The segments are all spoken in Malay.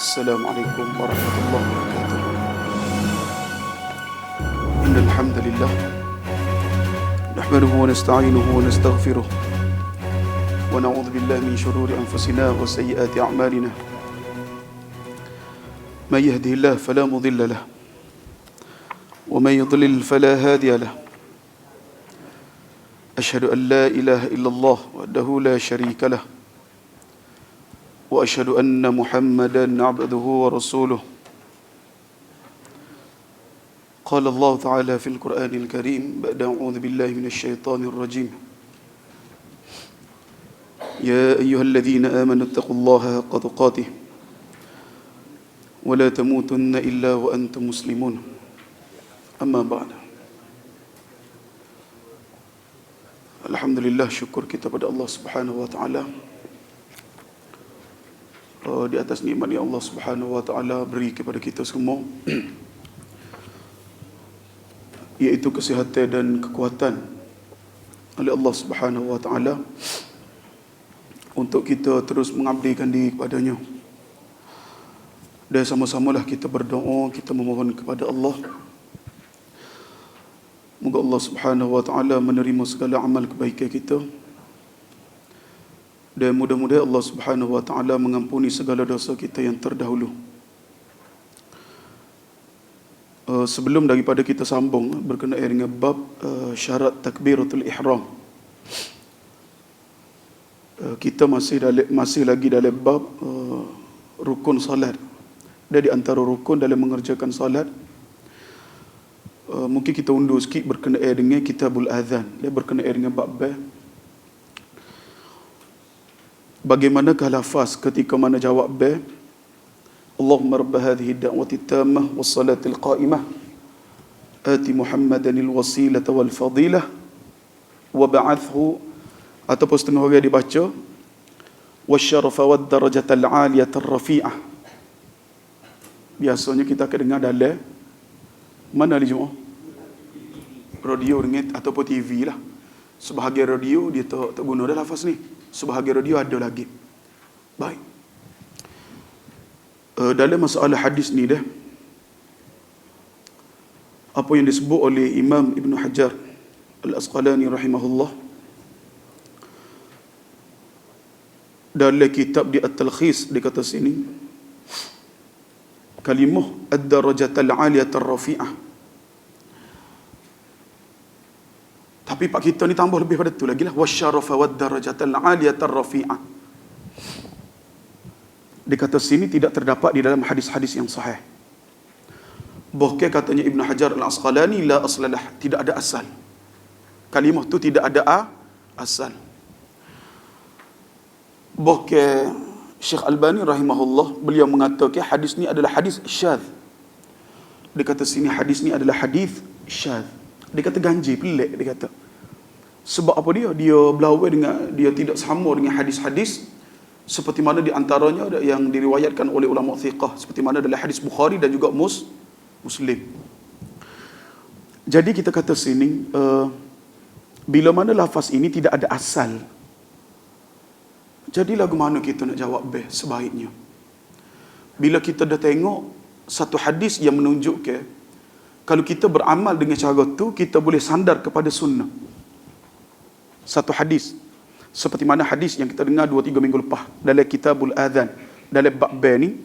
السلام عليكم ورحمة الله وبركاته. إن الحمد لله نحمده ونستعينه ونستغفره ونعوذ بالله من شرور أنفسنا وسيئات أعمالنا. من يهده الله فلا مضل له ومن يضلل فلا هادي له. أشهد أن لا إله إلا الله وحده لا شريك له وأشهد أن محمدا عبده ورسوله. قال الله تعالى في القرآن الكريم بعد أعوذ بالله من الشيطان الرجيم: يا أيها الذين آمنوا اتقوا الله حق تقاته ولا تموتن إلا وأنتم مسلمون. أما بعد. Alhamdulillah, syukur kita pada Allah Subhanahu wa taala di atas nikmat yang Allah Subhanahu wa taala beri kepada kita semua, iaitu kesihatan dan kekuatan oleh Allah Subhanahu wa taala untuk kita terus mengabdikan diri kepadanya. Dan sama-samalah kita berdoa, kita memohon kepada Allah, moga Allah Subhanahu wa taala menerima segala amal kebaikan kita, dan mudah-mudahan Allah Subhanahu wa taala mengampuni segala dosa kita yang terdahulu. Sebelum daripada kita sambung berkenaan dengan bab syarat takbiratul ihram, kita masih lagi dalam bab rukun salat. Dan di antara rukun dalam mengerjakan salat, mungkin kita undur sikit berkenaan dengan kitabul azan, dia berkenaan dengan bab bagaimanakah lafaz ketika mana jawab Allahumma rabb hadhihi ad-da'wati at-tammah was-salati al-qa'imah ati Muhammadanil wasilata wal fadilah wa ba'athhu, ataupun setengah orang dibaca wasyarafa wad darajatal 'aliyatar rafi'ah. Biasanya kita akan dengar dalam mana ni jemaah? Radio dengan ataupun TV lah. Sebahagian radio dia tak guna dah lafaz ni. Sebahagian radio ada lagi. Baik. Dalam masalah hadis ni dah, apa yang disebut oleh Imam Ibn Hajar Al-Asqalani rahimahullah dalam kitab di At-Talkhis, dia kata sini kalimah ad-darajatal 'aliyatar rafi'ah. Tapi pak kita ni tambah lebih pada tu lagi lah, wasyarafa wad darajatal 'aliyatar rafi'ah. Dia kata sini tidak terdapat di dalam hadis-hadis yang sahih. Bahkan katanya Ibn Hajar Al-Asqalani la aslalah, tidak ada asal. Kalimah tu tidak ada asal. Bahkan Syekh Albani rahimahullah, beliau mengatakan hadis ni adalah hadis syadz. Dia kata sini hadis ni adalah hadis syadz. Dia kata ganjil, pelik dia kata. Sebab apa dia? Dia berlawan dengan, dia tidak sama dengan hadis-hadis seperti mana di antaranya yang diriwayatkan oleh ulama thiqah, seperti mana dalam hadis Bukhari dan juga Muslim. Jadi kita kata sini, bila mana lafaz ini tidak ada asal, jadi lagu mana kita nak jawab sebaiknya? Bila kita dah tengok satu hadis yang menunjukkan kalau kita beramal dengan cara tu, kita boleh sandar kepada sunnah. Satu hadis seperti mana hadis yang kita dengar 2-3 minggu lepas dalam kitabul azan, dalam bab ni,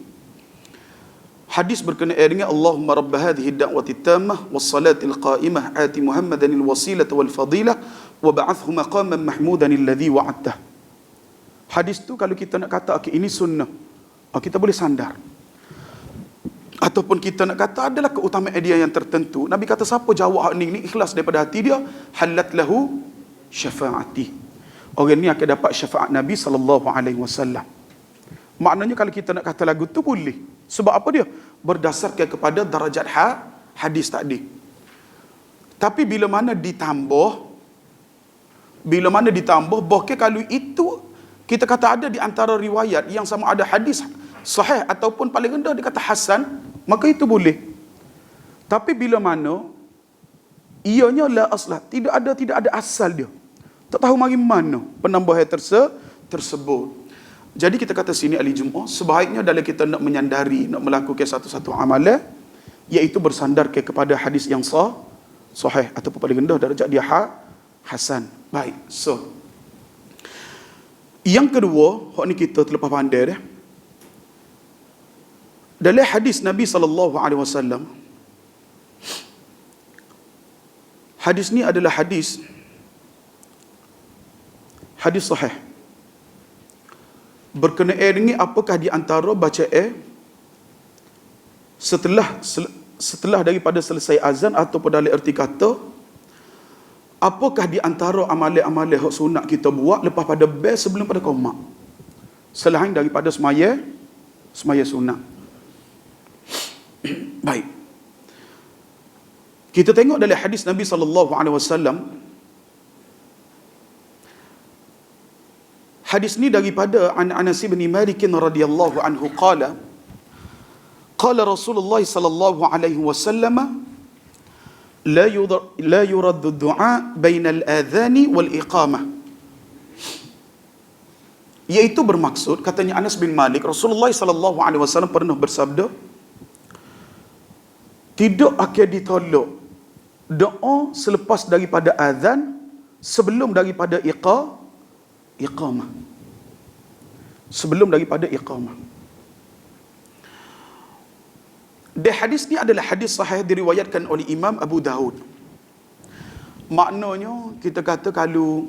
hadis berkenaan dengan Allahumma rabb hadhihi ad-da'wati at-tammah was-salati al-qa'imah ati Muhammadanil wasilata wal fadilah wa ba'athhu maqaman mahmudan alladhi wa'adtah. Hadis tu kalau kita nak kata okay, ini sunnah, kita boleh sandar. Ataupun kita nak kata adalah keutamaan dia yang tertentu. Nabi kata siapa jawab ni ikhlas daripada hati dia, halat lahu syafaati. Orang ni akan dapat syafaat Nabi SAW. Maknanya kalau kita nak kata lagu tu boleh. Sebab apa dia? Berdasarkan kepada darajat hadis tadi. Tapi bila mana ditambah, bahkan kalau itu kita kata ada di antara riwayat yang sama ada hadis sahih ataupun paling rendah dia kata hasan, maka itu boleh. Tapi bila mana ianya la aslah, tidak ada asal dia, tak tahu mari mana penambahan tersebut, Jadi kita kata sini ahli Jumaah, sebaiknya dalam kita nak menyandari, nak melakukan satu-satu amalan, iaitu bersandar kepada hadis yang sahih ataupun paling rendah darjat dia hasan. Baik. So, yang kedua, hak ni kita terlepas pandai dah. Dalam hadis Nabi SAW, hadis ni adalah hadis sahih. Berkenaan dengan apakah di antara bacaan setelah daripada selesai azan, ataupun dalam erti kata, apakah di antara amalan-amalan hak sunat kita buat lepas pada bel sebelum pada qomat, selain daripada semaya sunat. Baik. Kita tengok dalam hadis Nabi SAW. Hadis ni daripada Anas bin Malik radhiyallahu anhu qala Rasulullah sallallahu alaihi wasallam la yuraddu du'a baina al-adhan wal iqamah. Iaitu bermaksud, katanya Anas bin Malik, Rasulullah sallallahu alaihi wasallam pernah bersabda, tidak akan ditolak doa selepas daripada azan sebelum daripada iqamah. Sebelum daripada iqamah. Dan hadis ni adalah hadis sahih diriwayatkan oleh Imam Abu Daud. Maknanya kita kata kalau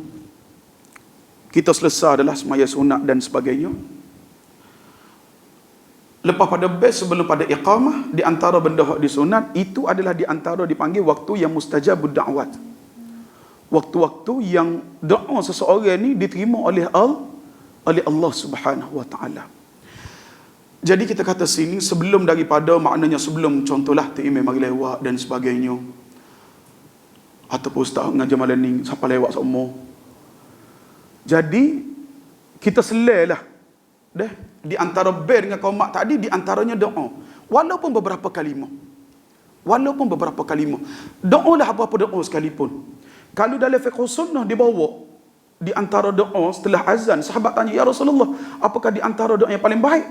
kita selesai adalah semaya sunat dan sebagainya, lepas pada bes sebelum pada iqamah, di antara benda hak disunat itu adalah di antara dipanggil waktu yang mustajabud da'wat. Waktu-waktu yang doa seseorang ni diterima oleh Allah Subhanahu wa taala. Jadi kita kata sini sebelum daripada, maknanya sebelum contohlah imam mari lewat dan sebagainya, ataupun ustaz ngajar malam ni siapa lewat semua. Jadi kita selailah dah di antara ber dengan qomat tadi, di antaranya doa. Walaupun beberapa kalimah. Doalah apa-apa doa sekalipun. Kalau dalam fiqh sunnah dibawa di antara doa setelah azan, sahabat tanya, ya Rasulullah, apakah di antara doa yang paling baik?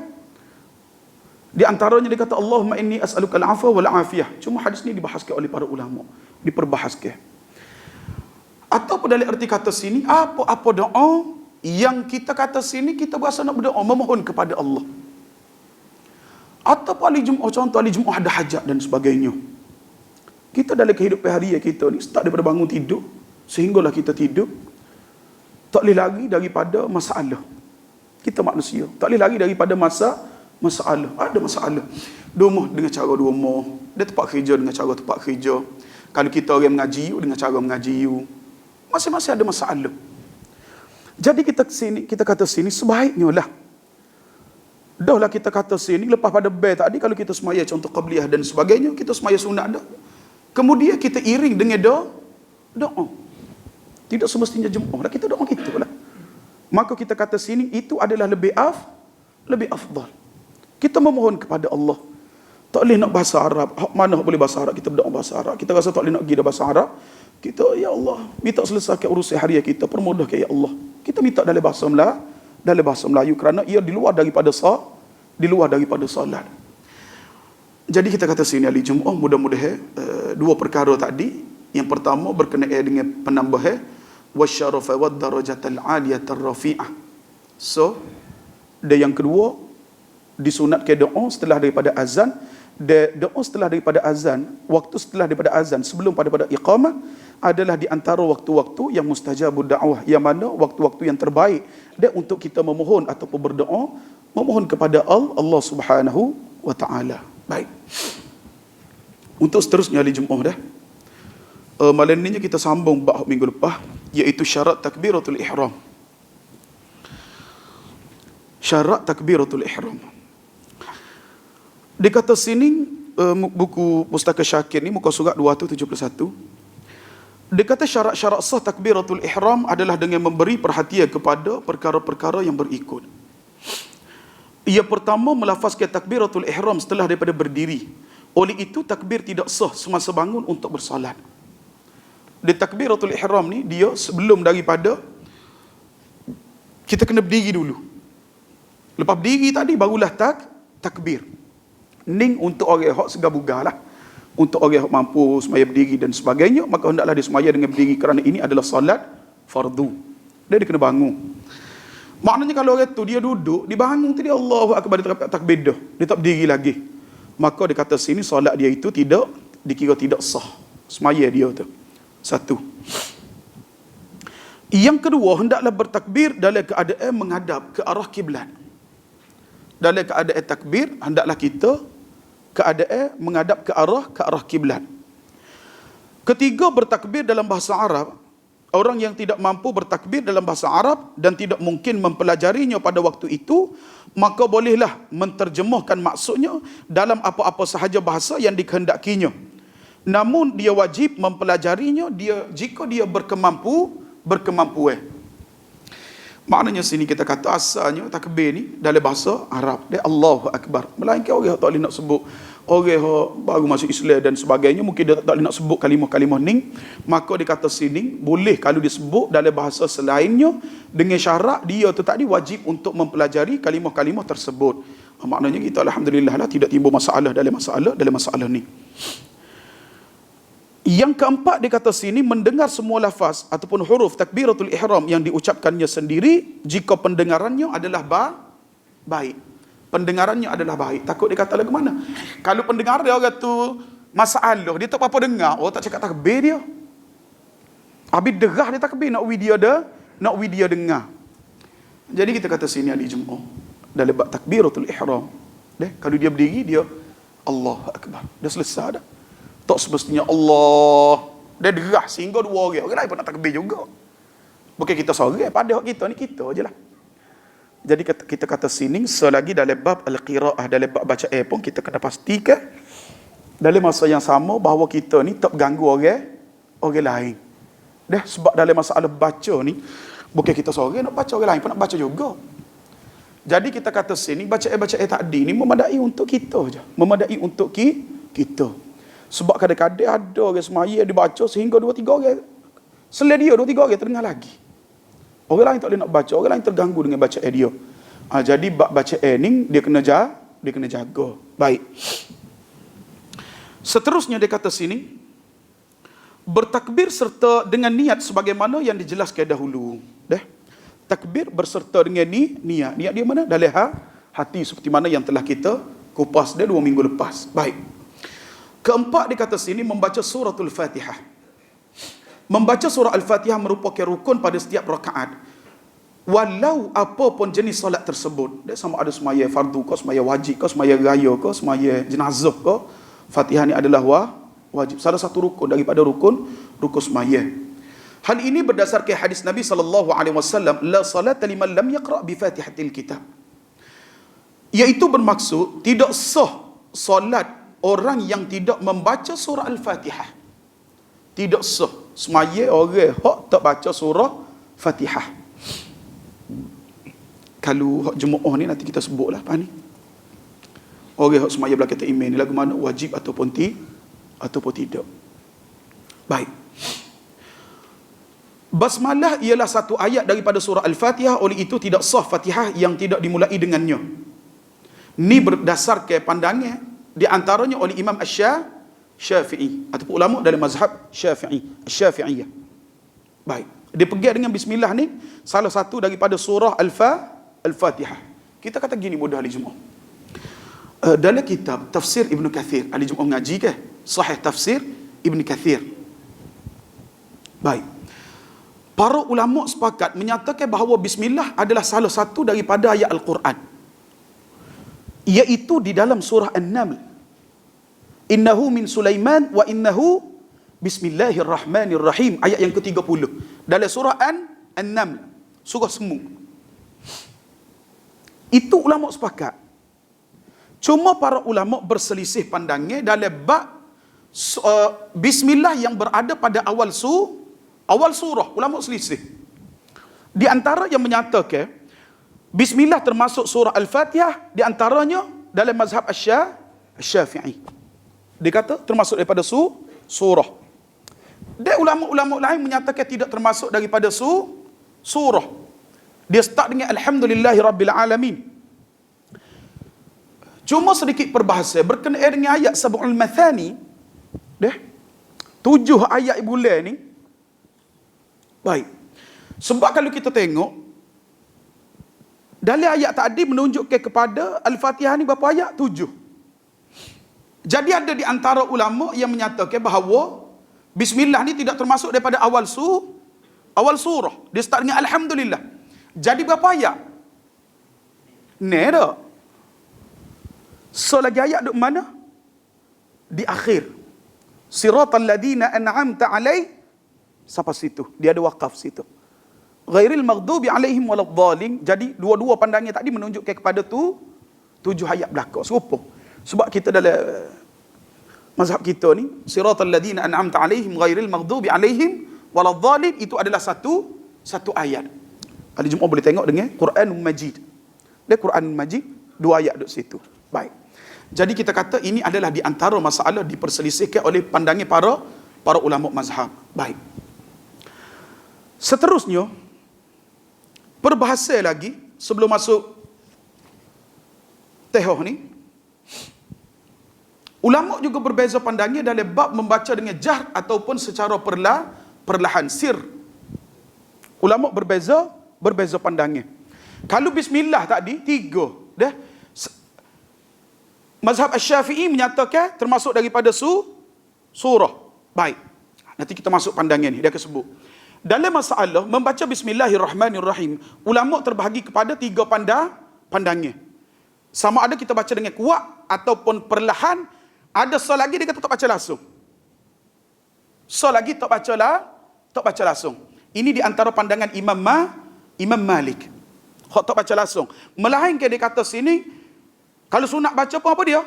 Di antaranya dia kata, Allahumma inni as'aluka al-'afwa wal 'afiyah. Cuma hadis ni dibahaskan oleh para ulama, diperbahaskan. Ataupun dalam erti kata sini, apa-apa doa yang kita kata sini, kita berasa nak berdoa, memohon kepada Allah. Ataupun hari Jumaat, contoh hari Jumaat ada hajat dan sebagainya. Kita dalam kehidupan harian kita ni, start daripada bangun tidur sehinggalah kita tidur, tak boleh lari daripada masalah. Kita manusia, tak boleh lari daripada masalah. Ada masalah. Rumah dengan cara rumah, dia tempat kerja dengan cara tempat kerja. Kalau kita orang mengaji dengan cara mengaji, masing-masing ada masalah. Jadi kita kata sini sebaiknya lah, dah lah kita kata sini lepas pada bel tadi, kalau kita semaya contoh qabliyah dan sebagainya, kita semaya sunat dah. Kemudian kita iring dengan doa. Tidak semestinya Jumaat lah kita doa kita lah. Maka kita kata sini itu adalah lebih afdal. Kita memohon kepada Allah. Tak boleh nak bahasa Arab. Mana boleh bahasa Arab, kita berdoa bahasa Arab. Kita rasa tak boleh nak pergi dah bahasa Arab, kita, ya Allah, minta selesaikan urusan harian kita, permudahkan ya Allah. Kita minta dalam bahasa Melayu kerana ia di luar daripada salat. Jadi kita kata sini ahli Jumaah, mudah-mudahan dua perkara tadi, yang pertama berkenaan dengan penambahan wasyarafa wad darajatal aliyatar rafi'ah. So, dan yang kedua disunatkan doa setelah daripada azan. Doa setelah daripada azan, waktu setelah daripada azan sebelum pada iqamah adalah di antara waktu-waktu yang mustajabud da'wah, yang mana waktu-waktu yang terbaik dan untuk kita memohon ataupun berdoa, memohon kepada Allah Subhanahu wa taala. Baik. Untuk seterusnya hari Jumaat dah. Malam ni kita sambung bab minggu lepas, iaitu syarat takbiratul ihram. Syarat takbiratul ihram. Dia kata sini, buku Pustaka Syakir ni, muka surat 271. Dia kata syarat-syarat sah takbiratul ihram adalah dengan memberi perhatian kepada perkara-perkara yang berikut. Yang pertama, melafazkan takbiratul ihram setelah daripada berdiri. Oleh itu, takbir tidak sah semasa bangun untuk bersalat. Di takbiratul ihram ni, dia sebelum daripada kita kena berdiri dulu. Lepas berdiri tadi barulah takbir. Ning untuk orang hak segabugar lah. Untuk orang yang mampu semaya berdiri dan sebagainya, maka hendaklah dia semaya dengan berdiri kerana ini adalah solat fardu. Dia kena bangun. Maknanya kalau orang tu dia duduk, dia bangun tu dia Allahu Akbar, dia takbir dah. Dia tak berdiri lagi. Maka dia kata sini solat dia itu tidak dikira tidak sah. Semaya dia tu. Satu. Yang kedua, hendaklah bertakbir dalam keadaan menghadap ke arah kiblat. Dalam keadaan takbir, hendaklah kita keadaan menghadap ke arah kiblat. Ketiga, bertakbir dalam bahasa Arab. Orang yang tidak mampu bertakbir dalam bahasa Arab dan tidak mungkin mempelajarinya pada waktu itu, maka bolehlah menterjemahkan maksudnya dalam apa-apa sahaja bahasa yang dikehendakinya. Namun dia wajib mempelajarinya jika dia berkemampuan. Maknanya sini kita kata asalnya takbir ni dalam bahasa Arab dia Allahu Akbar. Melainkan orang tak boleh nak sebut, orang baru masuk Islam dan sebagainya, mungkin dia tak boleh nak sebut kalimah-kalimah ni, maka dia kata sini boleh kalau disebut dalam bahasa selainnya dengan syarat dia tu tadi wajib untuk mempelajari kalimah-kalimah tersebut. Maknanya kita alhamdulillah lah tidak timbul masalah dalam masalah ni. Yang keempat dia kata sini, mendengar semua lafaz ataupun huruf takbiratul ihram yang diucapkannya sendiri jika pendengarannya adalah baik. Pendengarannya adalah baik. Takut dia kata lagu mana? Kalau pendengar dia orang tu masalah, dia tak apa-apa dengar, tak cakap takbir dia. Habis derah dia takbir nak dia dengar. Jadi kita kata sini ahli Jumaat dalam bab takbiratul ihram. Kalau dia berdiri dia Allahu Akbar. Dah selesai dah. Tak semestinya Allah. Dia derah sehingga dua orang. Orang lain pun nak takbir juga. Bukan kita seorang. Pada hak kita ni kita je lah. Jadi kita kata sini, selagi dalam bab al-qira'ah, dalam bab bacaan pun kita kena pastikan dalam masa yang sama bahawa kita ni tak ganggu orang lain. Sebab dalam masalah baca ni, bukan kita seorang nak baca, orang lain pun nak baca juga. Jadi kita kata sini, bacaan-bacaan tadi ni memadai untuk kita je. Memadai untuk kita. Sebab kadang-kadang ada orang semaya dia baca sehingga 2-3 orang. Selain dia 2-3 orang terdengar lagi. Orang lain tak boleh nak baca, orang lain terganggu dengan bacaan dia. Jadi bacaan ni dia kena jaga. Baik. Seterusnya dia kata sini, bertakbir serta dengan niat sebagaimana yang dijelaskan dahulu. Takbir berserta dengan niat. Niat dia mana? Dalam hati seperti mana yang telah kita kupas dia 2 minggu lepas. Baik. Keempat dia kata sini, membaca suratul Fatihah. Membaca surah Al-Fatihah merupakan rukun pada setiap rakaat. Walau apa pun jenis solat tersebut. Dia sama ada semaya fardu ke, semaya wajib ke, semaya raya ke, semaya jenazah ke. Fatihah ni adalah wajib. Salah satu rukun daripada rukun semaya. Hal ini berdasarkan hadis Nabi SAW, la salata liman lam yaqra' bi Fatihatil Kitab. Iaitu bermaksud tidak sah solat orang yang tidak membaca surah Al-Fatihah. Tidak sah semaya orang hak tak baca surah Fatihah. Kalau hak jemaah ni nanti kita sebutlah apa ni. Orang hak semaya belakang iman ni lagu mana wajib ataupun tidak. Baik. Basmalah ialah satu ayat daripada surah Al-Fatihah, oleh itu tidak sah Fatihah yang tidak dimulai dengannya. Ini berdasarkan pandangan di antaranya oleh Imam Syafi'i ataupun ulama dalam mazhab Syafi'iyah. Baik. Dia pergi dengan bismillah ni salah satu daripada surah Al-Fatihah. Kita kata gini mudah ahli Jumaat. Dalam kitab tafsir Ibn Kathir, ahli Jumaat mengaji ke? Sahih tafsir Ibn Kathir. Baik. Para ulama sepakat menyatakan bahawa bismillah adalah salah satu daripada ayat Al-Quran. Iaitu di dalam surah An-Naml. Innahu min Sulaiman wa innahu bismillahirrahmanirrahim. Ayat yang ke-30. Dalam surah An-Naml. Surah semut. Itu ulama sepakat. Cuma para ulama berselisih pandangan dalam bab bismillah yang berada pada awal surah. Ulama selisih. Di antara yang menyatakan bismillah termasuk surah Al-Fatihah, di antaranya dalam mazhab Syafi'i. Dia kata termasuk daripada surah. Dan ulama-ulama lain menyatakan tidak termasuk daripada surah. Dia start dengan Alhamdulillahi Rabbil Alamin. Cuma sedikit perbahasan berkenaan dengan ayat sab'ul mathani. 7 ayat bulan ni. Baik. Sebab kalau kita tengok dalam ayat tadi menunjukkan kepada Al-Fatihah ni berapa ayat? 7. Jadi ada di antara ulama yang menyatakan bahawa bismillah ni tidak termasuk daripada awal surah. Dia start dengan alhamdulillah. Jadi berapa ayat? Ni dah. So lagi ayat duk mana? Di akhir. Siratal ladina an'amta alai. Sampai situ. Dia ada wakaf situ. Ghairil maghdubi alaihim waladhdallin. Jadi dua-dua pandangan tadi menunjukkan kepada 7 ayat belakang. Serupa. Sebab kita dalam mazhab kita ni, siratal ladina an'amta alaihim ghairil maghdubi alaihim waladhdallin, itu adalah satu ayat. Kali Jumaat boleh tengok dengan Quranul Majid. Dia Quranul Majid 2 ayat duduk situ. Baik. Jadi kita kata ini adalah di antara masalah diperselisihkan oleh pandangan para ulama mazhab. Baik. Seterusnya, perbahasa lagi sebelum masuk tehoh ni. Ulama juga berbeza pandangan dalam bab membaca dengan jahr ataupun secara perlahan, sir. Ulama berbeza pandangan. Kalau bismillah tadi 3, dah. Mazhab Asy-Syafi'i menyatakan termasuk daripada surah. Baik. Nanti kita masuk pandangan ni, dia akan sebut. Dalam masalah membaca bismillahirrahmanirrahim, ulama terbahagi kepada 3 pandangan. Sama ada kita baca dengan kuat ataupun perlahan. Ada so lagi dia kata tak baca langsung. So lagi tak baca langsung. Ini di antara pandangan Imam Malik. Hak tak baca langsung. Melainkan dia kata sini, kalau sunat baca pun apa dia?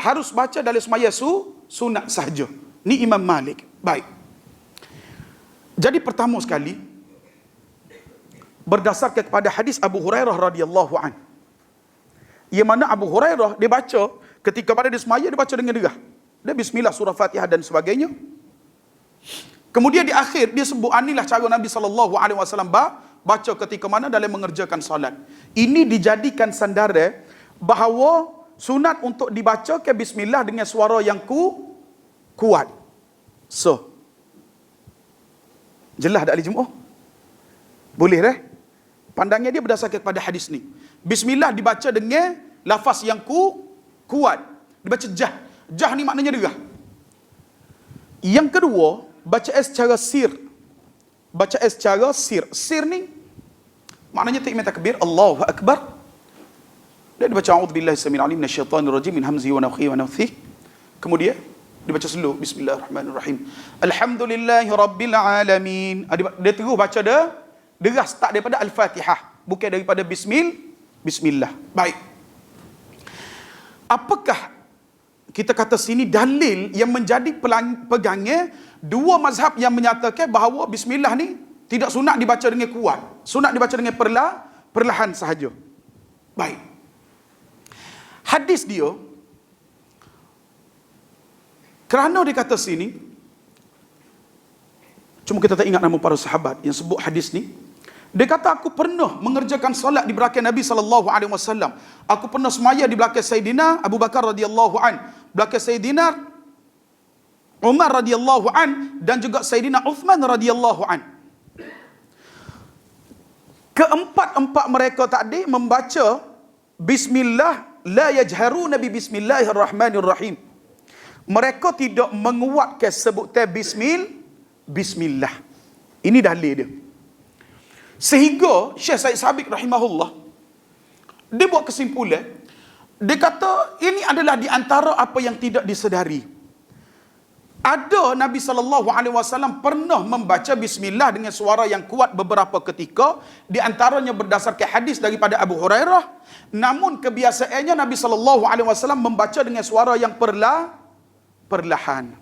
Harus baca dalam semaya sunat sahaja. Ni Imam Malik. Baik. Jadi pertama sekali, berdasarkan kepada hadis Abu Hurairah radhiyallahu an. Yang mana Abu Hurairah dia baca ketika pada dia semaya, dia baca dengan derah. Dia bismillah, surah Fatihah dan sebagainya. Kemudian di akhir dia sebut inilah cara Nabi SAW baca ketika mana dalam mengerjakan salat. Ini dijadikan sandaran bahawa sunat untuk dibaca ke bismillah dengan suara yang kuat. So, jelas tak ahli Jumaat? Boleh dah? Pandangan dia berdasarkan kepada hadis ni. Bismillah dibaca dengan lafaz yang kuat. Dibaca jah. Jah ni maknanya derah. Yang kedua, baca secara sir. Baca secara sir. Sir ni maknanya takbir takbir Allahu akbar. Dia dibaca a'udzubillahi samil alim minasyaitonir rajim min hamzihi wa nafthihi wa nafthihi. Kemudian dibaca slow bismillahirrahmanirrahim. Alhamdulillahi rabbil alamin. Dia terus baca derah start daripada al-Fatihah, bukan daripada bismillah. Baik. Apakah kita kata sini dalil yang menjadi pegangan dua mazhab yang menyatakan bahawa bismillah ni tidak sunat dibaca dengan kuat, sunat dibaca dengan perlahan sahaja. Baik. Hadis dia, kerana dia kata sini, cuma kita tak ingat nama para sahabat yang sebut hadis ni. Dia kata, aku pernah mengerjakan solat di belakang Nabi SAW. Aku pernah semaya di belakang Sayyidina Abu Bakar radhiyallahu an, belakang Sayyidina Umar radhiyallahu an, dan juga Sayyidina Uthman radhiyallahu an. Keempat-empat mereka tadi membaca bismillah, la yajharuna bi bismillahirrahmanirrahim. Mereka tidak menguatkan sebutan bismillah. Ini dalil dia. Sehingga Syekh Said Sabiq rahimahullah, dia buat kesimpulan, dia kata ini adalah di antara apa yang tidak disedari. Ada Nabi SAW pernah membaca bismillah dengan suara yang kuat beberapa ketika, di antaranya berdasarkan hadis daripada Abu Hurairah. Namun kebiasaannya Nabi SAW membaca dengan suara yang perlahan.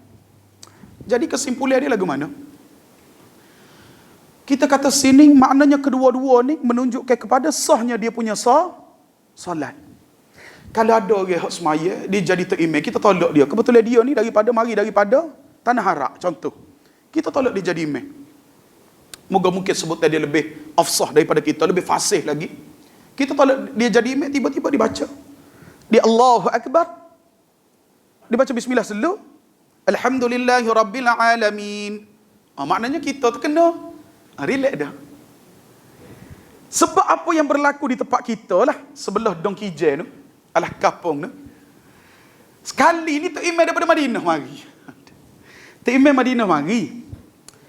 Jadi kesimpulan dia lagu mana? Kita kata sini maknanya kedua-dua ni menunjukkan kepada sahnya dia punya salat. Kalau ada orang hak semaya, dia jadi terimam, kita tolak dia. Kebetulan dia ni mari daripada tanah Arak, contoh. Kita tolak dia jadi imam. Moga mungkin sebutan dia lebih afsah daripada kita, lebih fasih lagi. Kita tolak dia jadi imam, tiba-tiba dibaca. Di Allahu Akbar, dibaca bismillah dulu. Alhamdulillahirabbil alamin. Maknanya kita terkena relax dah. Sebab apa yang berlaku di tempat kita lah, sebelah Dong Kijai tu, alah kapung tu. Sekali ni Tok Imam daripada Madinah mari. Tok Imam Madinah mari.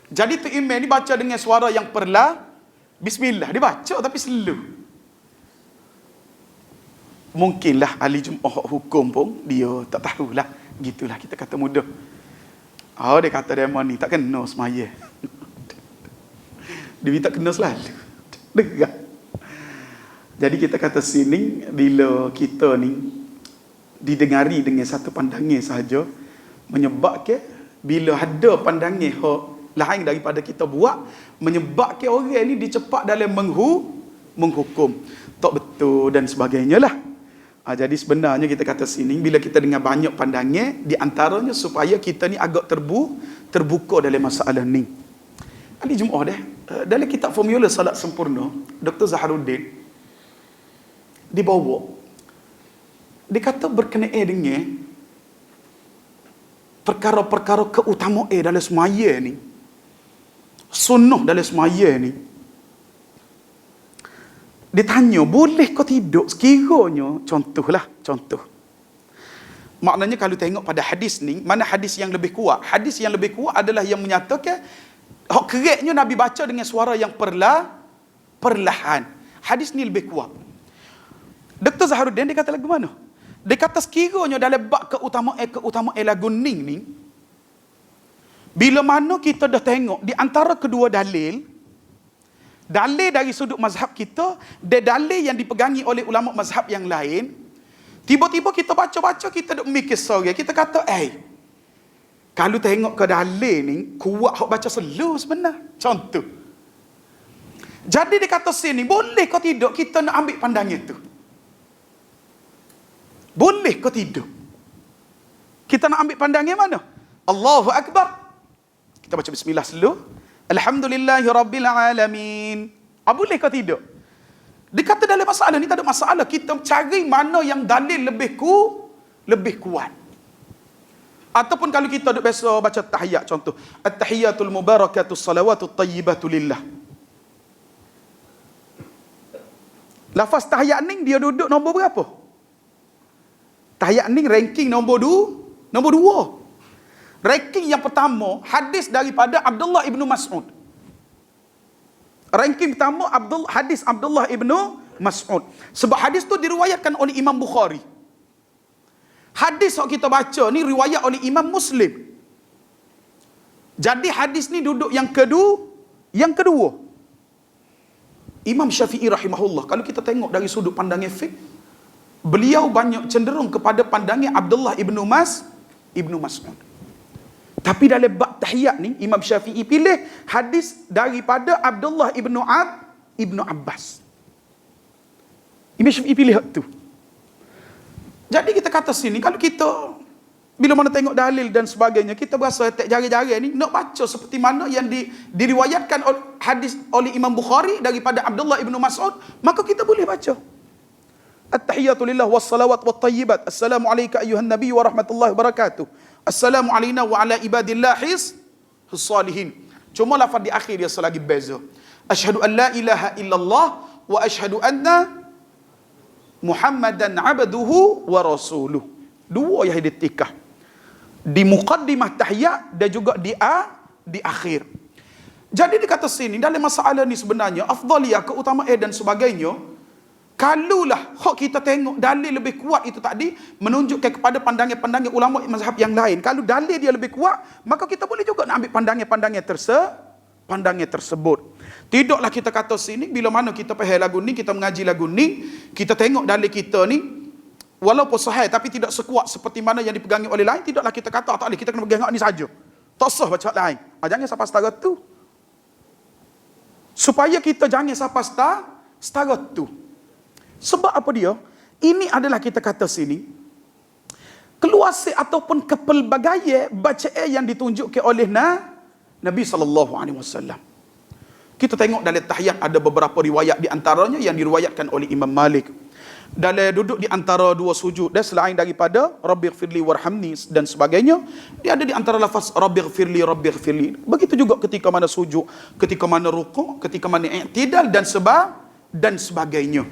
Jadi Tok Imam ni baca dengan suara yang perlah, bismillah dia baca tapi slow. Mungkinlah ahli Jumaah hukum pun dia tak tahulah. Gitulah kita kata mudah. Dia kata demo ni tak kena semaya. Dia tak kena selalu. Dengar. Jadi kita kata sini, bila kita ni didengari dengan satu pandangan sahaja, menyebabkan bila ada pandangan lain daripada kita buat, menyebabkan orang ni dicepat dalam menghukum. Tak betul dan sebagainya lah. Jadi sebenarnya kita kata sini, bila kita dengar banyak pandangan, di antaranya supaya kita ni agak terbuka dalam masalah ni. Ahli Jumaah dah. Dalam kitab Formula Salat Sempurna, Dr. Zaharuddin dibawa. Dia kata berkenaan dengan perkara-perkara keutamaan dalam semaya ni. Sunnah dalam semaya ni. Dia tanya, boleh kau tidur sekiranya, contoh. Maknanya kalau tengok pada hadis ni, mana hadis yang lebih kuat? Hadis yang lebih kuat adalah yang menyatakan kereknya Nabi baca dengan suara yang perlahan. Hadis ni lebih kuat. Dr. Zaharuddin dia kata lagu mana? Dia kata sekiranya dalam bab keutamaan lagu ni, bila mana kita dah tengok di antara kedua dalil dari sudut mazhab kita, dalil yang dipegangi oleh ulama mazhab yang lain, tiba-tiba kita baca-baca, kita duk mikir sorry, kita kata kalau tengok ke dalil ni, kuat hok baca slow sebenar. Contoh. Jadi dia kata sini, boleh kau tidur, kita nak ambil pandangan tu. Boleh kau tidur. Kita nak ambil pandangan mana? Allahu Akbar. Kita baca bismillah slow. Alhamdulillahirabbil alamin. Boleh kau tidur. Dia kata dalam masalah ni tak ada masalah. Kita cari mana yang dalil lebih kuat. Ataupun kalau kita duk biasa baca tahiyat, contoh at-tahiyatul mubarakatus salawatut tayyibatu lillah. Lafaz tahiyat ni dia duduk nombor berapa? Tahiyat ni ranking nombor 2. Ranking yang pertama hadis daripada Abdullah ibnu Mas'ud. Ranking pertama hadis Abdullah ibnu Mas'ud. Sebab hadis tu diriwayatkan oleh Imam Bukhari. Hadis yang kita baca ni riwayat oleh Imam Muslim. Jadi hadis ni duduk yang kedua. Imam Syafi'i rahimahullah, kalau kita tengok dari sudut pandangan fiqh, beliau banyak cenderung kepada pandangan Abdullah ibnu Mas'ud. Tapi dalam bab tahiyat ni, Imam Syafi'i pilih hadis daripada Abdullah ibnu Abbas. Imam Syafi'i pilih tu. Jadi kita kata sini, kalau kita bila mana tengok dalil dan sebagainya, kita berasa tak jari-jari ni nak baca seperti mana yang diriwayatkan hadis oleh Imam Bukhari daripada Abdullah ibnu Mas'ud, maka kita boleh baca. At-tahiyatu lillah was-salawat wat-tayyibat. Assalamu alayka ayyuhan nabiy wa rahmatullahi wa barakatuh. Assalamu alayna wa ala ibadillahis salihin. Cuma lafaz di akhir dia selagi beza. Asyhadu an la ilaha illallah wa asyhadu anna Muhammadan abduhu wa rasuluh. Dua yang ditikah. Di muqaddimah tahiyat dan juga di akhir. Jadi dikata sini dalam masalah ni sebenarnya afdaliyah, keutamaan dan sebagainya, kalulah kita tengok dalil lebih kuat itu tadi menunjukkan kepada pandangan-pandangan ulama mazhab yang lain. Kalau dalil dia lebih kuat, maka kita boleh juga nak ambil pandangan-pandangan tersebut. Tidaklah kita kata sini bila mana kita faham lagu ni, kita mengaji lagu ni, kita tengok dalil kita ni walaupun sahih tapi tidak sekuat seperti mana yang dipegangi oleh lain, tidaklah kita kata tak boleh, kita kena pegang ni saja. Tak sah baca lain. Jangan sampai setara tu. Supaya kita jangan sampai setara tu. Sebab apa dia? Ini adalah kita kata sini keluase ataupun kepelbagaian bacaan yang ditunjukkan oleh Nabi SAW. Kita tengok dalam tahiyat ada beberapa riwayat, di antaranya yang diriwayatkan oleh Imam Malik. dalam duduk di antara dua sujud dan selain daripada Rabbighfirli warhamni dan sebagainya, dia ada di antara lafaz Rabbighfirli Rabbighfirli. Begitu juga ketika mana sujud, ketika mana rukuk, ketika mana i'tidal dan sebagainya.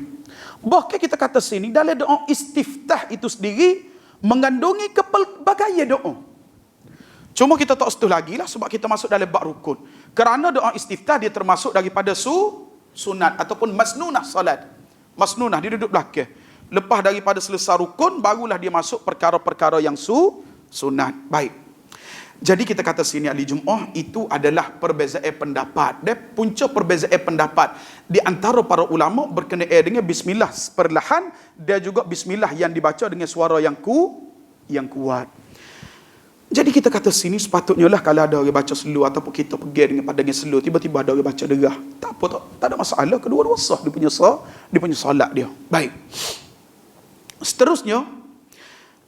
Bahkan kita kata sini dalam doa istiftah itu sendiri mengandungi pelbagai doa. Cuma kita tak setuh lagi lah sebab kita masuk dalam bab rukun. Kerana doa istiftah dia termasuk daripada sunat ataupun masnunah salat. Masnunah, dia duduk belakang. Lepas daripada selesai rukun, barulah dia masuk perkara-perkara yang sunat. Baik. Jadi kita kata sini ahli Jumaah itu adalah perbezaan pendapat. Dan punca perbezaan pendapat di antara para ulama berkenaan dengan bismillah perlahan dan juga bismillah yang dibaca dengan suara yang kuat. Jadi kita kata sini sepatutnya lah kalau ada orang baca slow ataupun kita pergi dengan slow, tiba-tiba ada orang baca derah. Tak apa, tak ada masalah. Kedua-dua sah dia punya salat dia. Baik. Seterusnya,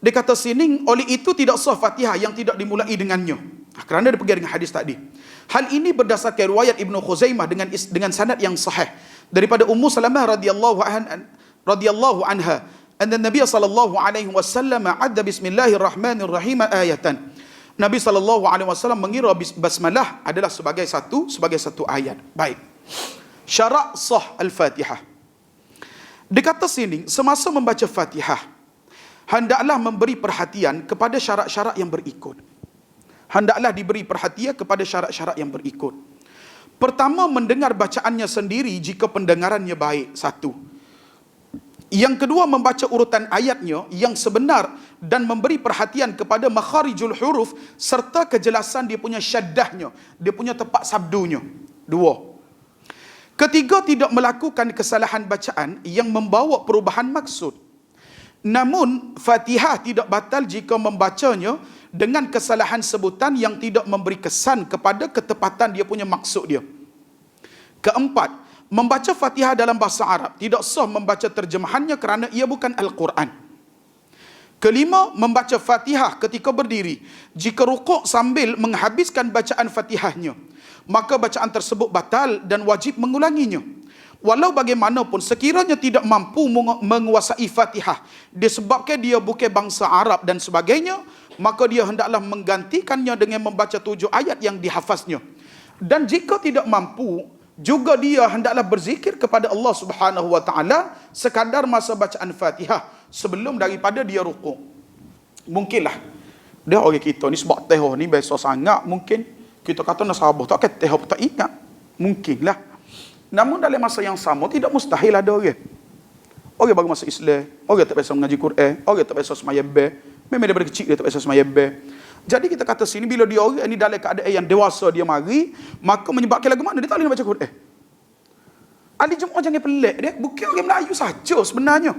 dia kata sini, oleh itu tidak sah Fatihah yang tidak dimulai dengannya. Kerana dia pergi dengan hadis tadi. Hal ini berdasarkan riwayat Ibnu Khuzaimah dengan sanad yang sahih daripada Ummu Salamah radhiyallahu anha. Anna Nabi sallallahu alaihi wasallam adda bismillahirrahmanirrahim ayatan. Nabi sallallahu alaihi wasallam mengira basmalah adalah sebagai satu ayat. Baik. Syarat sah al-Fatihah. Dikata sini, semasa membaca Fatihah, hendaklah memberi perhatian kepada syarat-syarat yang berikut. Hendaklah diberi perhatian kepada syarat-syarat yang berikut. Pertama, mendengar bacaannya sendiri jika pendengarannya baik. Satu. Yang kedua, membaca urutan ayatnya yang sebenar dan memberi perhatian kepada makharijul huruf serta kejelasan dia punya syaddahnya, dia punya tepat sabdunya. Dua. Ketiga, tidak melakukan kesalahan bacaan yang membawa perubahan maksud. Namun, Fatihah tidak batal jika membacanya dengan kesalahan sebutan yang tidak memberi kesan kepada ketepatan dia punya maksud dia. Keempat, membaca Fatihah dalam bahasa Arab tidak sah membaca terjemahannya kerana ia bukan Al-Quran. Kelima, membaca Fatihah ketika berdiri jika rukuk sambil menghabiskan bacaan Fatihahnya, maka bacaan tersebut batal dan wajib mengulanginya. Walau bagaimanapun sekiranya tidak mampu menguasai Fatihah disebabkan dia bukan bangsa Arab dan sebagainya, maka dia hendaklah menggantikannya dengan membaca 7 ayat yang dihafaznya. Dan jika tidak mampu, juga dia hendaklah berzikir kepada Allah Subhanahu wa taala sekadar masa bacaan Fatihah sebelum daripada dia rukuk. Mungkinlah dia orang kita ni sebab teh ni biasa sangat, mungkin kita kata nak sabar tak kata tak ingat. Mungkinlah. Namun dalam masa yang sama tidak mustahil ada orang baru masuk Islam, orang tak biasa mengaji Quran, orang tak biasa sembahyang be. Memang daripada kecil dia tak biasa sembahyang be. Jadi kita kata sini, bila dia orang ni dalam keadaan yang dewasa dia mari, maka menyebabkan lagu mana dia tak boleh baca Quran. Ahli Jumaah jangan pelik dia, bukan orang Melayu saja sebenarnya.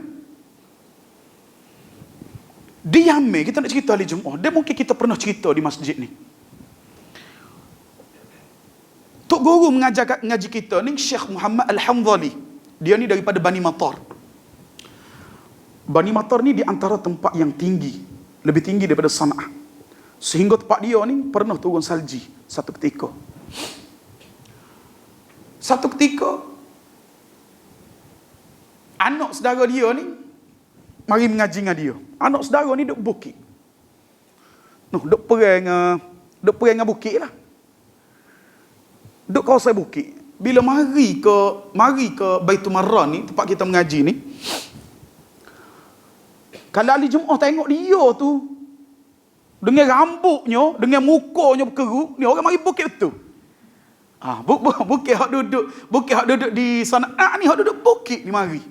Dia kita nak cerita ahli Jumaah, dia mungkin kita pernah cerita di masjid ni. Tok guru mengaji kita ni Syekh Muhammad Al-Hamdali. Dia ni daripada Bani Matar. Bani Matar ni di antara tempat yang tinggi, lebih tinggi daripada Sana'ah. Sehingga tempat dia ni pernah turun salji satu ketika. Satu ketika anak saudara dia ni mari mengaji dengan dia. Anak saudara ni duk bukit. Duk perang dengan bukit lah. Duk kawasan bukit. Bila mari ke Baitul Marran ni, tempat kita mengaji ni, kalau ahli Jumaah tengok dia tu dengan rambutnya, dengan mukanya berkerut, ni orang mari bukit betul. Bukit hak duduk di Sana'ah ni, hak duduk bukit ni mari.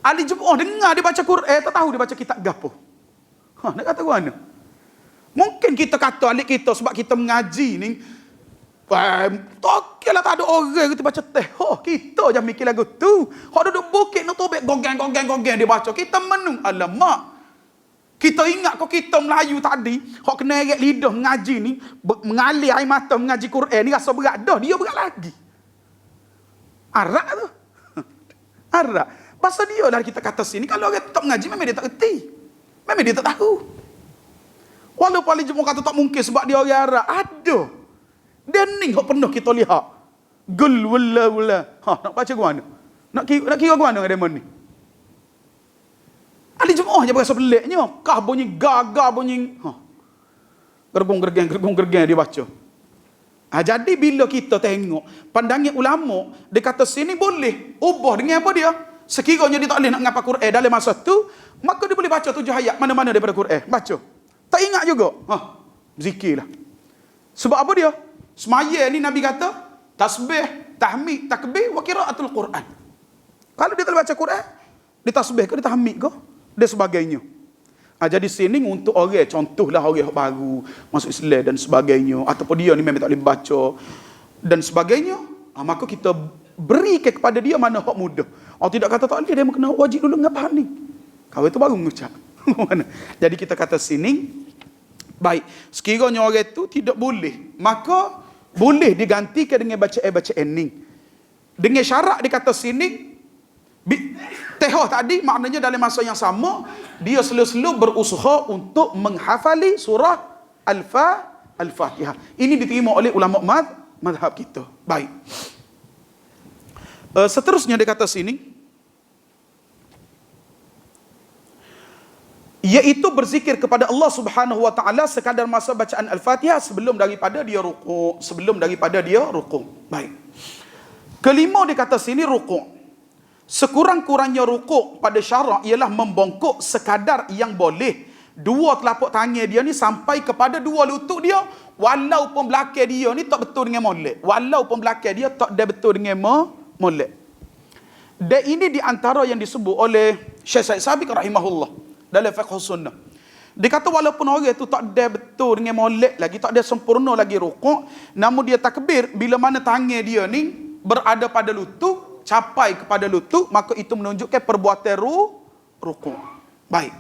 Ahli Jumaah dengar dia baca Quran, tak tahu dia baca kitab gapo. Nak kata mana? Mungkin kita kata alik kita sebab kita mengaji ni, tak ada orang kita baca teh. Kita je mikir lagu tu. Hak duduk bukit nak tobek gogeng dia baca. Kita menung, alamak. Kita ingat kau kita Melayu tadi, hak kena eret lidah mengaji ni, mengalir air mata mengaji Quran ni rasa berat dah, dia berat lagi. Arak tu. Arak. Pasal dia lah kita kata sini, kalau orang tak mengaji memang dia tak reti. Memang dia tak tahu. Walaupun ahli Jumaah kata tak mungkin sebab dia orang Arab, ada. Dia ni hak pernah kita lihat. Gul wala. Nak baca ke mana? Nak kira ke mana dengan demon ni? Ahli jemaah je berasa peliknya. Kah bunyi gaga bunyi. Gergung-gergang dia baca. Jadi bila kita tengok pandangan ulama, dia kata sini boleh ubah dengan apa dia? Sekiranya dia tak boleh nak ngapa Quran dalam masa tu, maka dia boleh baca 7 ayat mana-mana daripada Quran. Baca. Tak ingat juga. Zikirlah. Sebab apa dia? Semaya ni Nabi kata, tasbih, tahmid, takbir, wa qiraatul Quran. Kalau dia tak baca Quran, dia tasbih ke, dia tahmid ke, dan sebagainya. Jadi sini untuk orang, contohlah orang baru masuk Islam dan sebagainya, ataupun dia ni memang tak boleh baca dan sebagainya, maka kita beri kepada dia mana hak mudah. Tidak kata tak boleh, dia kena wajib dulu ngapa ni. Kau itu baru mengucap. Jadi kita kata sini, baik, sekiranya orang itu tidak boleh, maka boleh digantikan dengan bacaan-bacaan ni. Dengan syarat dikata sini, tehah tadi maknanya dalam masa yang sama dia selalu berusaha untuk menghafali surah Al-Fatihah. Ini diterima oleh ulama mazhab kita. Baik. Seterusnya dia kata sini, iaitu berzikir kepada Allah Subhanahu wa taala sekadar masa bacaan Al-Fatihah sebelum daripada dia rukuk. Baik. Kelima dia kata sini rukuk. Sekurang-kurangnya rukuk pada syarak ialah membongkok sekadar yang boleh. Dua telapak tangan dia ni sampai kepada dua lutut dia, walaupun belakang dia ni tak betul dengan molek. Walaupun belakang dia tak ada betul dengan molek. Dan ini di antara yang disebut oleh Syekh Said Sabiq rahimahullah dalam fiqh sunnah. Dia kata walaupun orang itu tak ada betul dengan molek lagi, tak ada sempurna lagi rukuk, namun dia takbir bila mana tangan dia ni berada pada lutut, capai kepada lutut, maka itu menunjukkan perbuatan rukuk. Baik.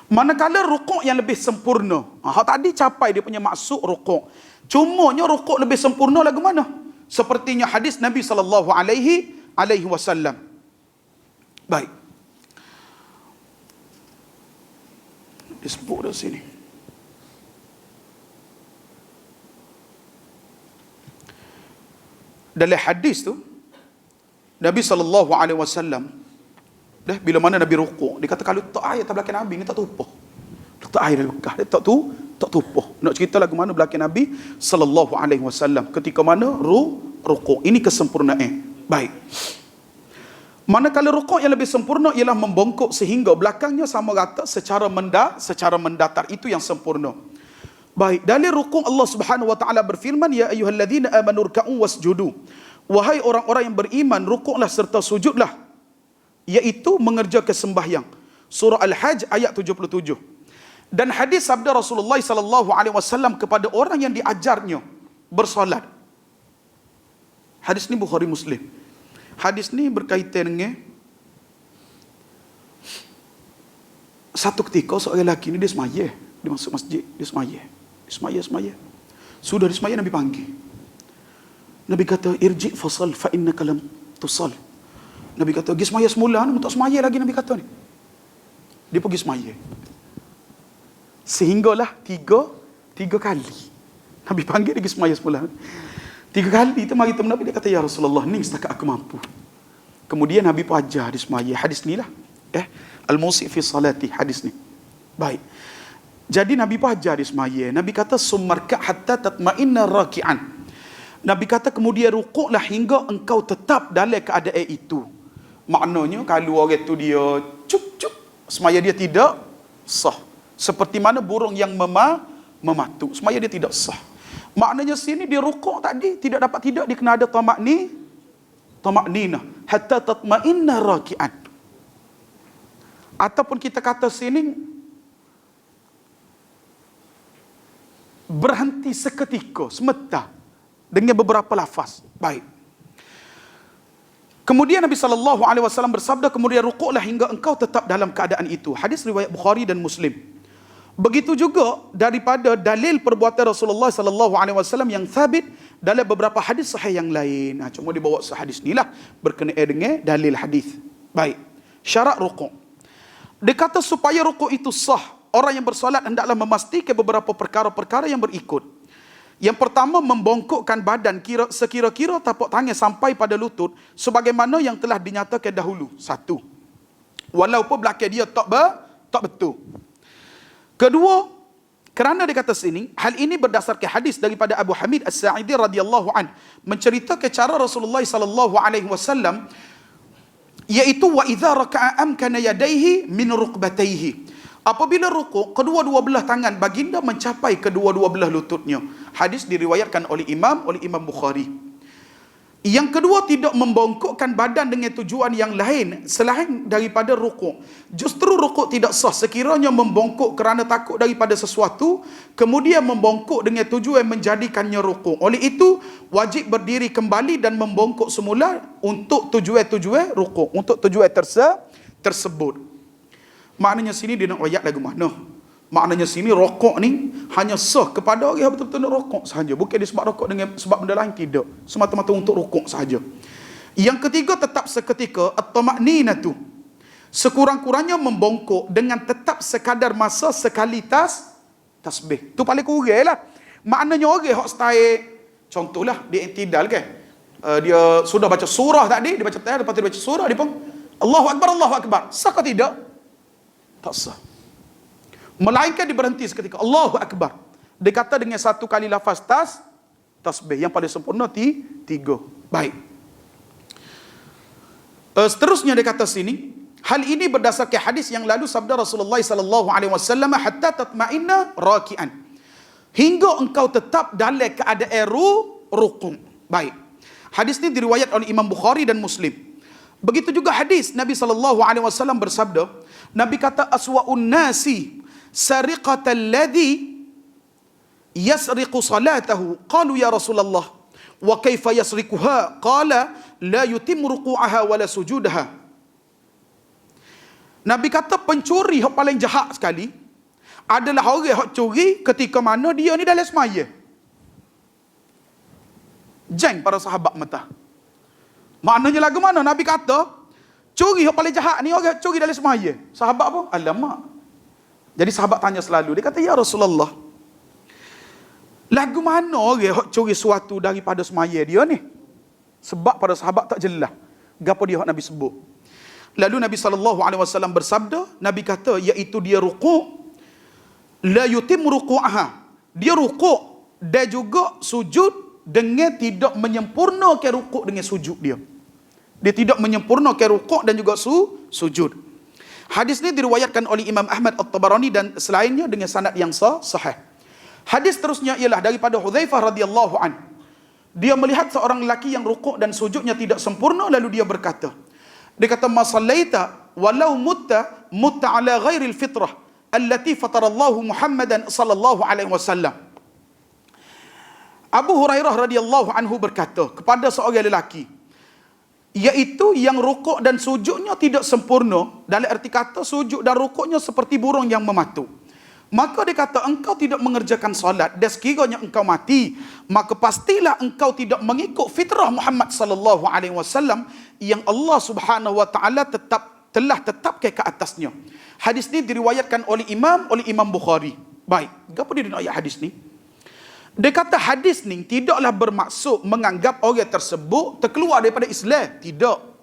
Manakala rukuk yang lebih sempurna, tadi capai dia punya maksud rukuk. Cumanya rukuk lebih sempurna lagu mana? Sepertinya hadis Nabi sallallahu alaihi wasallam. Baik. Disebut di sini. Dalam hadis tu Nabi SAW, bila mana Nabi rukuk, dia kata kalau tak air atas belakang Nabi ni tak tumpah. Tak air dari Mekah, dia tak tumpah. Nak cerita lagu mana belakang Nabi SAW ketika mana rukuk. Ini kesempurnaan. Baik. Manakala rukuk yang lebih sempurna ialah membongkok sehingga belakangnya sama rata secara mendatar. Itu yang sempurna. Baik, dalil rukuk Allah Subhanahu wa taala berfirman, ya ayyuhalladzina amanu ruk'u wasjudu. Wahai orang-orang yang beriman, rukuklah serta sujudlah, iaitu mengerjakan sembahyang. Surah Al-Hajj ayat 77. Dan hadis sabda Rasulullah sallallahu alaihi wasallam kepada orang yang diajarnya bersolat. Hadis ni Bukhari Muslim. Hadis ni berkaitan dengan satu ketika seorang lelaki ni dia semaya, dia masuk masjid, dia semaya. Sudah dia semaya, Nabi panggil. Nabi kata, irji fasal fa innaka lam tusal. Nabi kata, pergi semaya semula, tak semaya lagi. Nabi kata ni. Dia pergi semaya. Sehinggalah tiga kali. Nabi panggil dia pergi semaya semula. 3 kali itu mari temu Nabi, dia kata, ya Rasulullah, ni setakat aku mampu. Kemudian Nabi pun ajar dia semaya. Hadis ni lah. Al-Musi' fi salati, hadis ni. Baik. Jadi Nabi pun ajar dia semaya. Nabi kata, summarka hatta tatma'inna raki'an. Nabi kata kemudian rukuklah hingga engkau tetap dalam keadaan itu. Maknanya kalau orang tu dia cuk semaya dia tidak sah. Seperti mana burung yang mematuk, semaya dia tidak sah. Maknanya sini dia rukuk tadi tidak dapat dia kena ada tamakninah hatta tatma'inna raki'an. Ataupun kita kata sini berhenti seketika, semata, dengan beberapa lafaz. Baik. Kemudian Nabi SAW bersabda, kemudian rukuklah hingga engkau tetap dalam keadaan itu. Hadis riwayat Bukhari dan Muslim. Begitu juga daripada dalil perbuatan Rasulullah SAW yang sabit dalam beberapa hadis sahih yang lain. Cuma dibawa sehadis ni lah berkenaan dengan dalil hadis. Baik. Syarat rukuk. Dia kata supaya rukuk itu sah, orang yang bersolat hendaklah memastikan beberapa perkara-perkara yang berikut. Yang pertama, membongkokkan badan sekira-kira tapak tangan sampai pada lutut sebagaimana yang telah dinyatakan dahulu. 1. Walaupun belakang dia tak betul. Kedua, kerana dia kata sini, hal ini berdasarkan hadis daripada Abu Hamid As-Sa'idi radhiyallahu an, menceritakan cara Rasulullah sallallahu alaihi wasallam, iaitu wa idza raka'a amkana yadayhi min rukbatayhi. Apabila rukuk, kedua-dua belah tangan baginda mencapai kedua-dua belah lututnya. Hadis diriwayatkan oleh Imam Bukhari. Yang kedua, tidak membongkokkan badan dengan tujuan yang lain selain daripada rukuk. Justru rukuk tidak sah sekiranya membongkok kerana takut daripada sesuatu, kemudian membongkok dengan tujuan menjadikannya rukuk. Oleh itu, wajib berdiri kembali dan membongkok semula untuk tujuan rukuk, untuk tujuan tersebut. Maknanya sini dia nak ayat lagu mana? Maknanya sini rokok ni hanya sah kepada orang yang betul-betul nak rokok sahaja. Bukan disebab rokok dengan sebab benda lain, tidak. Semata-mata untuk rokok sahaja. Yang ketiga, tetap seketika at-tama'ninatu. Sekurang-kurangnya membongkok dengan tetap sekadar masa sekali tasbih. Tu paling kurang lah. Maknanya orang yang style, contohlah dia intidal kan. Dia sudah baca surah tadi, dia baca tahiyat, lepas tu dia baca surah, dia pun Allahu Akbar. Sah ke tidak? Tak sah. Melainkan diberhenti seketika. Allahu Akbar. Dia kata dengan satu kali lafaz tasbih. Yang paling sempurna tiga. Baik. Seterusnya dia kata sini, hal ini berdasarkan hadis yang lalu sabda Rasulullah sallallahu alaihi wasallam, hatta tatma'inna raki'an. Hingga engkau tetap dalam keadaan rukun. Baik. Hadis ini diriwayat oleh Imam Bukhari dan Muslim. Begitu juga hadis Nabi sallallahu alaihi wasallam bersabda, Nabi kata aswa'un nasi sariqatal ladzi yasriqu salatahu. Qalu ya Rasulullah wa kaifa yasriquha? Qala la yutimmu ruku'aha wa la sujudaha. Nabi kata pencuri yang paling jahat sekali adalah orang yang curi ketika mana dia ni dalam semaya. Jeng para sahabat mata. Maknanya lagu mana? Nabi kata curi yang paling jahat ni orang curi dalam semaya. Sahabat pun alamak. Jadi sahabat tanya selalu, dia kata ya Rasulullah, lagu mana orang yang curi sesuatu daripada semaya dia ni? Sebab pada sahabat tak jelas gapo dia Nabi sebut. Lalu Nabi SAW bersabda, Nabi kata iaitu dia rukuk, la yutim ruku'aha. Dia rukuk dan juga sujud dengan tidak menyempurnakan rukuk dengan sujud dia. Dia tidak menyempurnakan rukuk dan juga sujud. Hadis ini diriwayatkan oleh Imam Ahmad At-Tabarani dan selainnya dengan sanad yang sahih. Hadis terusnya ialah daripada Hudzaifah radhiyallahu an. Dia melihat seorang lelaki yang rukuk dan sujudnya tidak sempurna, lalu dia berkata, dia kata ma sallaita walau mutta ala ghairil fitrah allati fatarallahu Muhammadan sallallahu alaihi wasallam. Abu Hurairah radhiyallahu anhu berkata kepada seorang lelaki, iaitu yang rukuk dan sujudnya tidak sempurna, dalam erti kata sujud dan rukuknya seperti burung yang mematu. Maka dia kata engkau tidak mengerjakan solat, dan sekiranya engkau mati, maka pastilah engkau tidak mengikut fitrah Muhammad sallallahu alaihi wasallam yang Allah Subhanahu wa taala telah tetapkan ke atasnya. Hadis ini diriwayatkan oleh Imam Bukhari. Baik, apa dia nak ayat hadis ni? Dia kata hadis ni tidaklah bermaksud menganggap orang tersebut terkeluar daripada Islam. Tidak.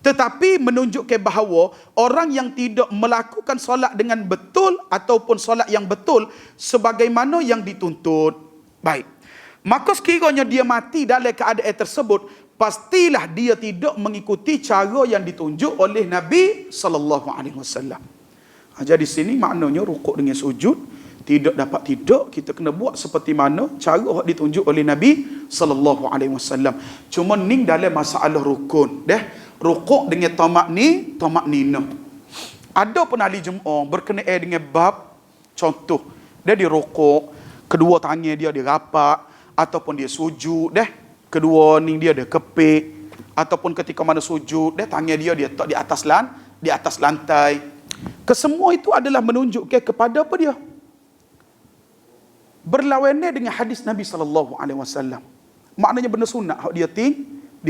Tetapi menunjukkan bahawa orang yang tidak melakukan solat dengan betul ataupun solat yang betul sebagaimana yang dituntut. Baik. Maka sekiranya dia mati dalam keadaan tersebut, pastilah dia tidak mengikuti cara yang ditunjuk oleh Nabi sallallahu alaihi wasallam. Jadi sini maknanya rukuk dengan sujud tidak dapat kita kena buat seperti mana cara ditunjuk oleh Nabi sallallahu alaihi wasallam. Cuma ning dalam masalah rukun, rukuk dengan tamakninah. Ada pun ahli jemaah berkenaan dengan bab contoh, dia rukuk, kedua tangan dia rapat ataupun dia sujud, kedua ning dia kepik, ataupun ketika mana sujud, tangan dia tak di atas lantai. Kesemua itu adalah menunjukkan kepada apa dia? Berlawanan dengan hadis Nabi sallallahu alaihi wasallam. Maknanya benda sunat hak dia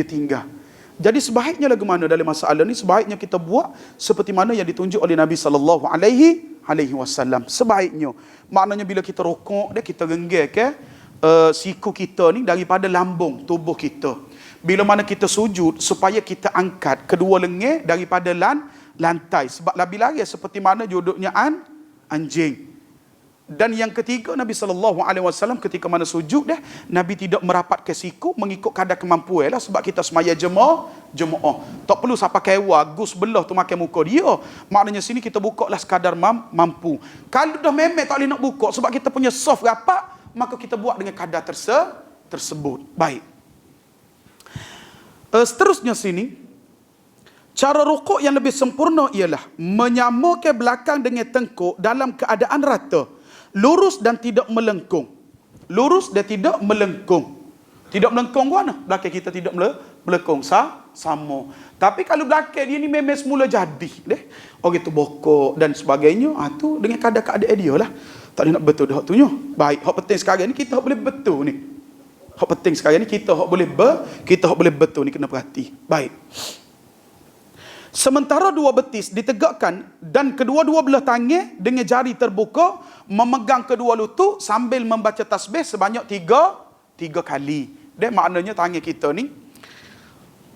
tinggal. Jadi sebaiknya lagu mana dalam masalah ni, sebaiknya kita buat seperti mana yang ditunjuk oleh Nabi sallallahu alaihi wasallam. Sebaiknya. Maknanya bila kita rukuk, kita renggangkan siku kita ni daripada lambung tubuh kita. Bila mana kita sujud, supaya kita angkat kedua lengan daripada lantai. Sebab lari-lari seperti mana duduknya anjing. Dan yang ketiga, Nabi SAW ketika mana sujud dah, Nabi tidak merapat ke siku mengikut kadar kemampuan lah. Sebab kita semaya jemaah. Tak perlu sampai kewa, gus belah tu makan muka dia. Maknanya sini kita buka lah sekadar mampu. Kalau dah memek tak boleh nak buka sebab kita punya soft rapat, maka kita buat dengan kadar tersebut. Baik. Seterusnya sini, cara rukuk yang lebih sempurna ialah menyamakan belakang dengan tengkuk dalam keadaan rata, lurus dan tidak melengkung. Lurus dan tidak melengkung. Tidak melengkung mana? Belakang kita tidak melengkung. Sama. Tapi kalau belakang dia ni memang semula jadi. Orang tu bokok dan sebagainya. Tu dengan keadaan dia lah. Tak boleh nak betul dah tu. Baik. Hak penting sekarang ni kita boleh betul ni. Hak penting sekarang ni kita boleh betul ni, kena perhati. Baik. Sementara dua betis ditegakkan dan kedua-dua belah tangan dengan jari terbuka memegang kedua lutut sambil membaca tasbih sebanyak tiga kali. Dia maknanya tangan kita ni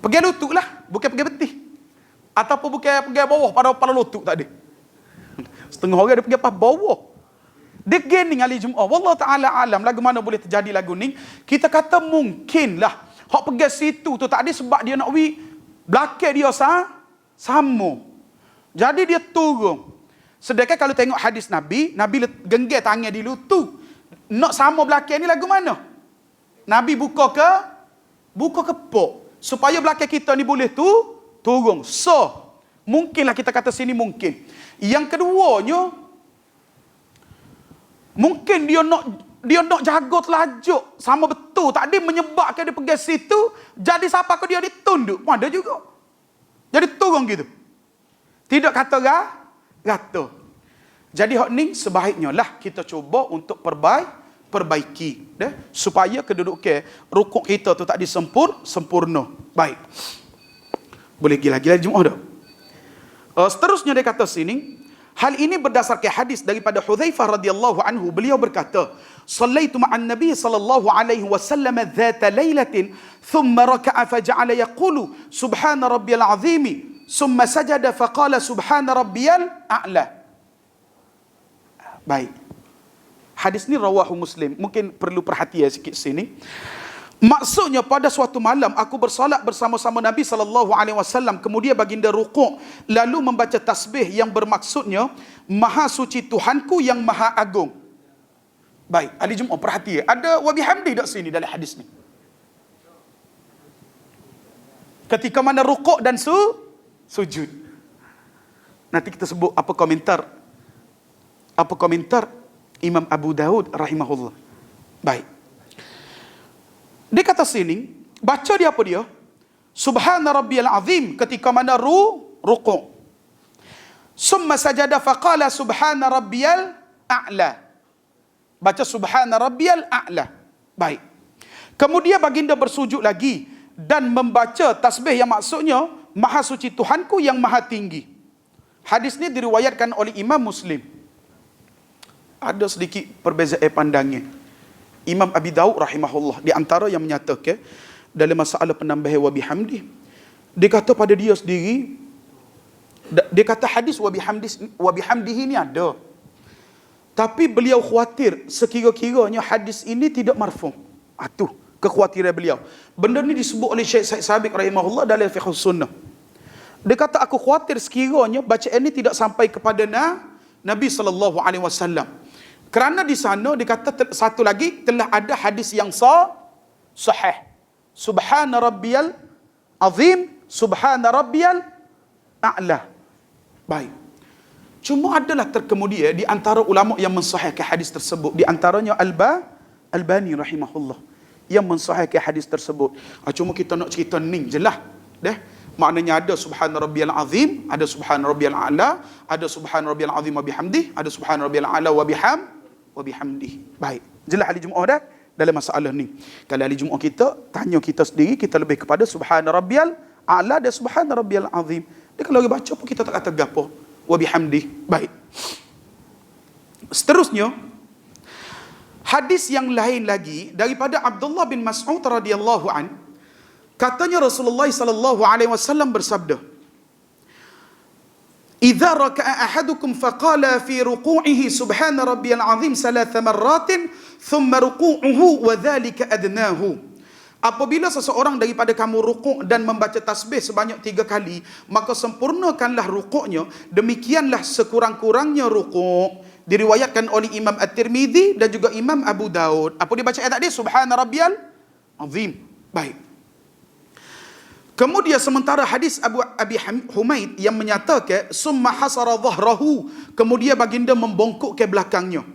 pegang lutut lah, bukan pegang betis. Ataupun bukan pegang bawah pada lutut tak ada. Setengah orang dia pegang pas bawah. Dia gini ahli Jumaat. Wallahu taala alam lagu mana boleh terjadi lagu ni. Kita kata mungkinlah hak pegang situ tu tak ada sebab dia nak belakang dia sama. Jadi dia turun. Sedangkan kalau tengok hadis Nabi genggam tangan di lutut. Nak sama belakang ni lagu mana? Nabi buka kepok supaya belakang kita ni boleh turun. So, mungkinlah kita kata sini mungkin. Yang keduanya, mungkin dia nak jaga telajuk sama betul. Tak ada menyebabkan dia pegang situ. Jadi siapa ke dia ditunduk. Pun ada juga. Jadi turun gitu. Tidak kata rata. Jadi hak ni sebaiknya lah kita cuba untuk perbaiki. Supaya kedudukan rukuk kita tu tak sempurna. Baik. Boleh gila-gila Jumaat dah. Seterusnya dia kata sini. Hal ini berdasarkan hadis daripada Hudzaifah radhiyallahu anhu. Beliau berkata, "Shallaitu ma'an Nabi sallallahu alaihi wasallam dzata lailatin, thumma raka'a faja'ala yaqulu subhana rabbiyal azim, thumma sajada faqala subhana rabbiyal a'la." Baik. Hadis ni rawahu Muslim. Mungkin perlu perhatian sikit sini. Maksudnya pada suatu malam aku bersolat bersama-sama Nabi SAW, kemudian baginda rukuk lalu membaca tasbih yang bermaksudnya Maha suci Tuhanku yang Maha agung. Baik, ahli Jumaat perhatian. Ada wa bihamdi dak sini dalam hadis ni. Ketika mana rukuk dan sujud. Nanti kita sebut apa komentar Imam Abu Daud rahimahullah. Baik. Dia kata sini, baca dia apa dia? Subhana rabbiyal azim ketika mana rukuk. Summa sajada faqala subhana rabbiyal a'la. Baca subhana rabbiyal a'la. Baik. Kemudian baginda bersujud lagi dan membaca tasbih yang maksudnya Maha suci Tuhanku yang Maha tinggi. Hadis ini diriwayatkan oleh Imam Muslim. Ada sedikit perbezaan pandangan. Imam Abi Daud rahimahullah di antara yang menyatakan dalam masalah penambahan wa bihamdi, dia kata pada dia sendiri, dia kata hadis wa bihamdihi ni ada, tapi beliau khawatir sekira-kiranya hadis ini tidak marfu'. Itu kekhawatiran beliau. Benda ni disebut oleh Syekh Said Sabiq rahimahullah dalam Fiqh Sunnah. Dia kata aku khawatir sekiranya bacaan ini tidak sampai kepada Nabi sallallahu alaihi wasallam. Kerana di sana dia kata satu lagi telah ada hadis yang sahih. Subhana rabbiyal azim, subhana rabbiyal a'la. Baik. Cuma adalah terkemudian di antara ulama yang mensahihkan hadis tersebut, di antaranya Albani rahimahullah yang mensahihkan hadis tersebut. Cuma kita nak cerita ni jelah. Maknanya ada subhana rabbiyal azim, ada subhana rabbiyal a'la, ada subhana rabbiyal azim wa bihamdih, ada subhana rabbiyal a'la wa bihamdih. Baik. Jelas ahli Jumaat dah dalam masalah ni. Kalau ahli Jumaat kita tanya kita sendiri, kita lebih kepada subhana rabbiyal a'la dan subhana rabbiyal azim. Dia kalau orang baca pun kita tak kata gapo. Wa bihamdih. Baik. Seterusnya hadis yang lain lagi daripada Abdullah bin Mas'ud radhiyallahu an, katanya Rasulullah sallallahu alaihi wasallam bersabda, idza raka'a ahadukum faqala fi ruku'ihi subhana rabbiyal azim 3 marratin thumma ruku'uhu wa dhalika adnahu. Apabila seseorang daripada kamu rukuk dan membaca tasbih sebanyak 3 kali, maka sempurnakanlah rukuknya, demikianlah sekurang-kurangnya rukuk. Diriwayatkan oleh Imam At-Tirmidzi dan juga Imam Abu Daud. Apa dia baca ayat tadi? Subhana rabbiyal azim. Baik. Kemudian sementara hadis Abi Humaid yang menyatakan summa hasara dhahrahu, kemudian baginda membongkok ke belakangnya.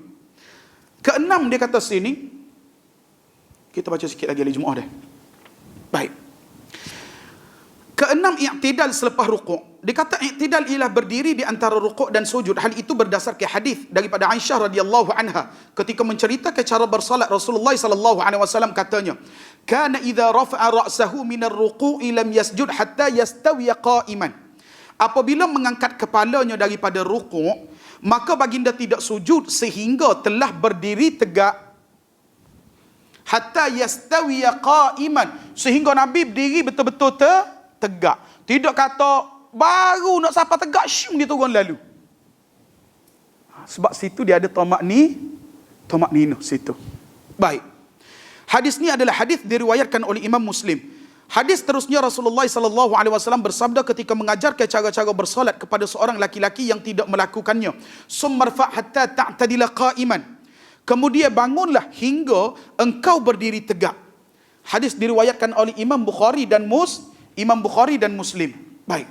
Keenam dia kata sini, kita baca sikit lagi hari Jumaat dah. Baik. Keenam, i'tidal selepas rukuk. Dia kata i'tidal ialah berdiri di antara rukuk dan sujud. Hal itu berdasarkan hadis daripada Aisyah radhiyallahu anha ketika menceritakan cara bersalat Rasulullah sallallahu alaihi wasallam, katanya, kana idza rafa'a ra'sahu min ar-ruku'i lam yasjud hatta yastawi qa'iman. Apabila mengangkat kepalanya daripada rukuk, maka baginda tidak sujud sehingga telah berdiri tegak. Hatta yastawi qa'iman, sehingga Nabi berdiri betul-betul tegak. Tidak kata baru nak sampai tegak syum dia turun lalu. Sebab situ dia ada tamak nino situ. Baik. Hadis ni adalah hadis diriwayatkan oleh Imam Muslim. Hadis terusnya Rasulullah sallallahu alaihi wasallam bersabda ketika mengajarkan cara-cara bersolat kepada seorang laki-laki yang tidak melakukannya. Summarfa hatta ta'tadila qa'iman. Kemudian bangunlah hingga engkau berdiri tegak. Hadis diriwayatkan oleh Imam Bukhari dan Muslim. Baik.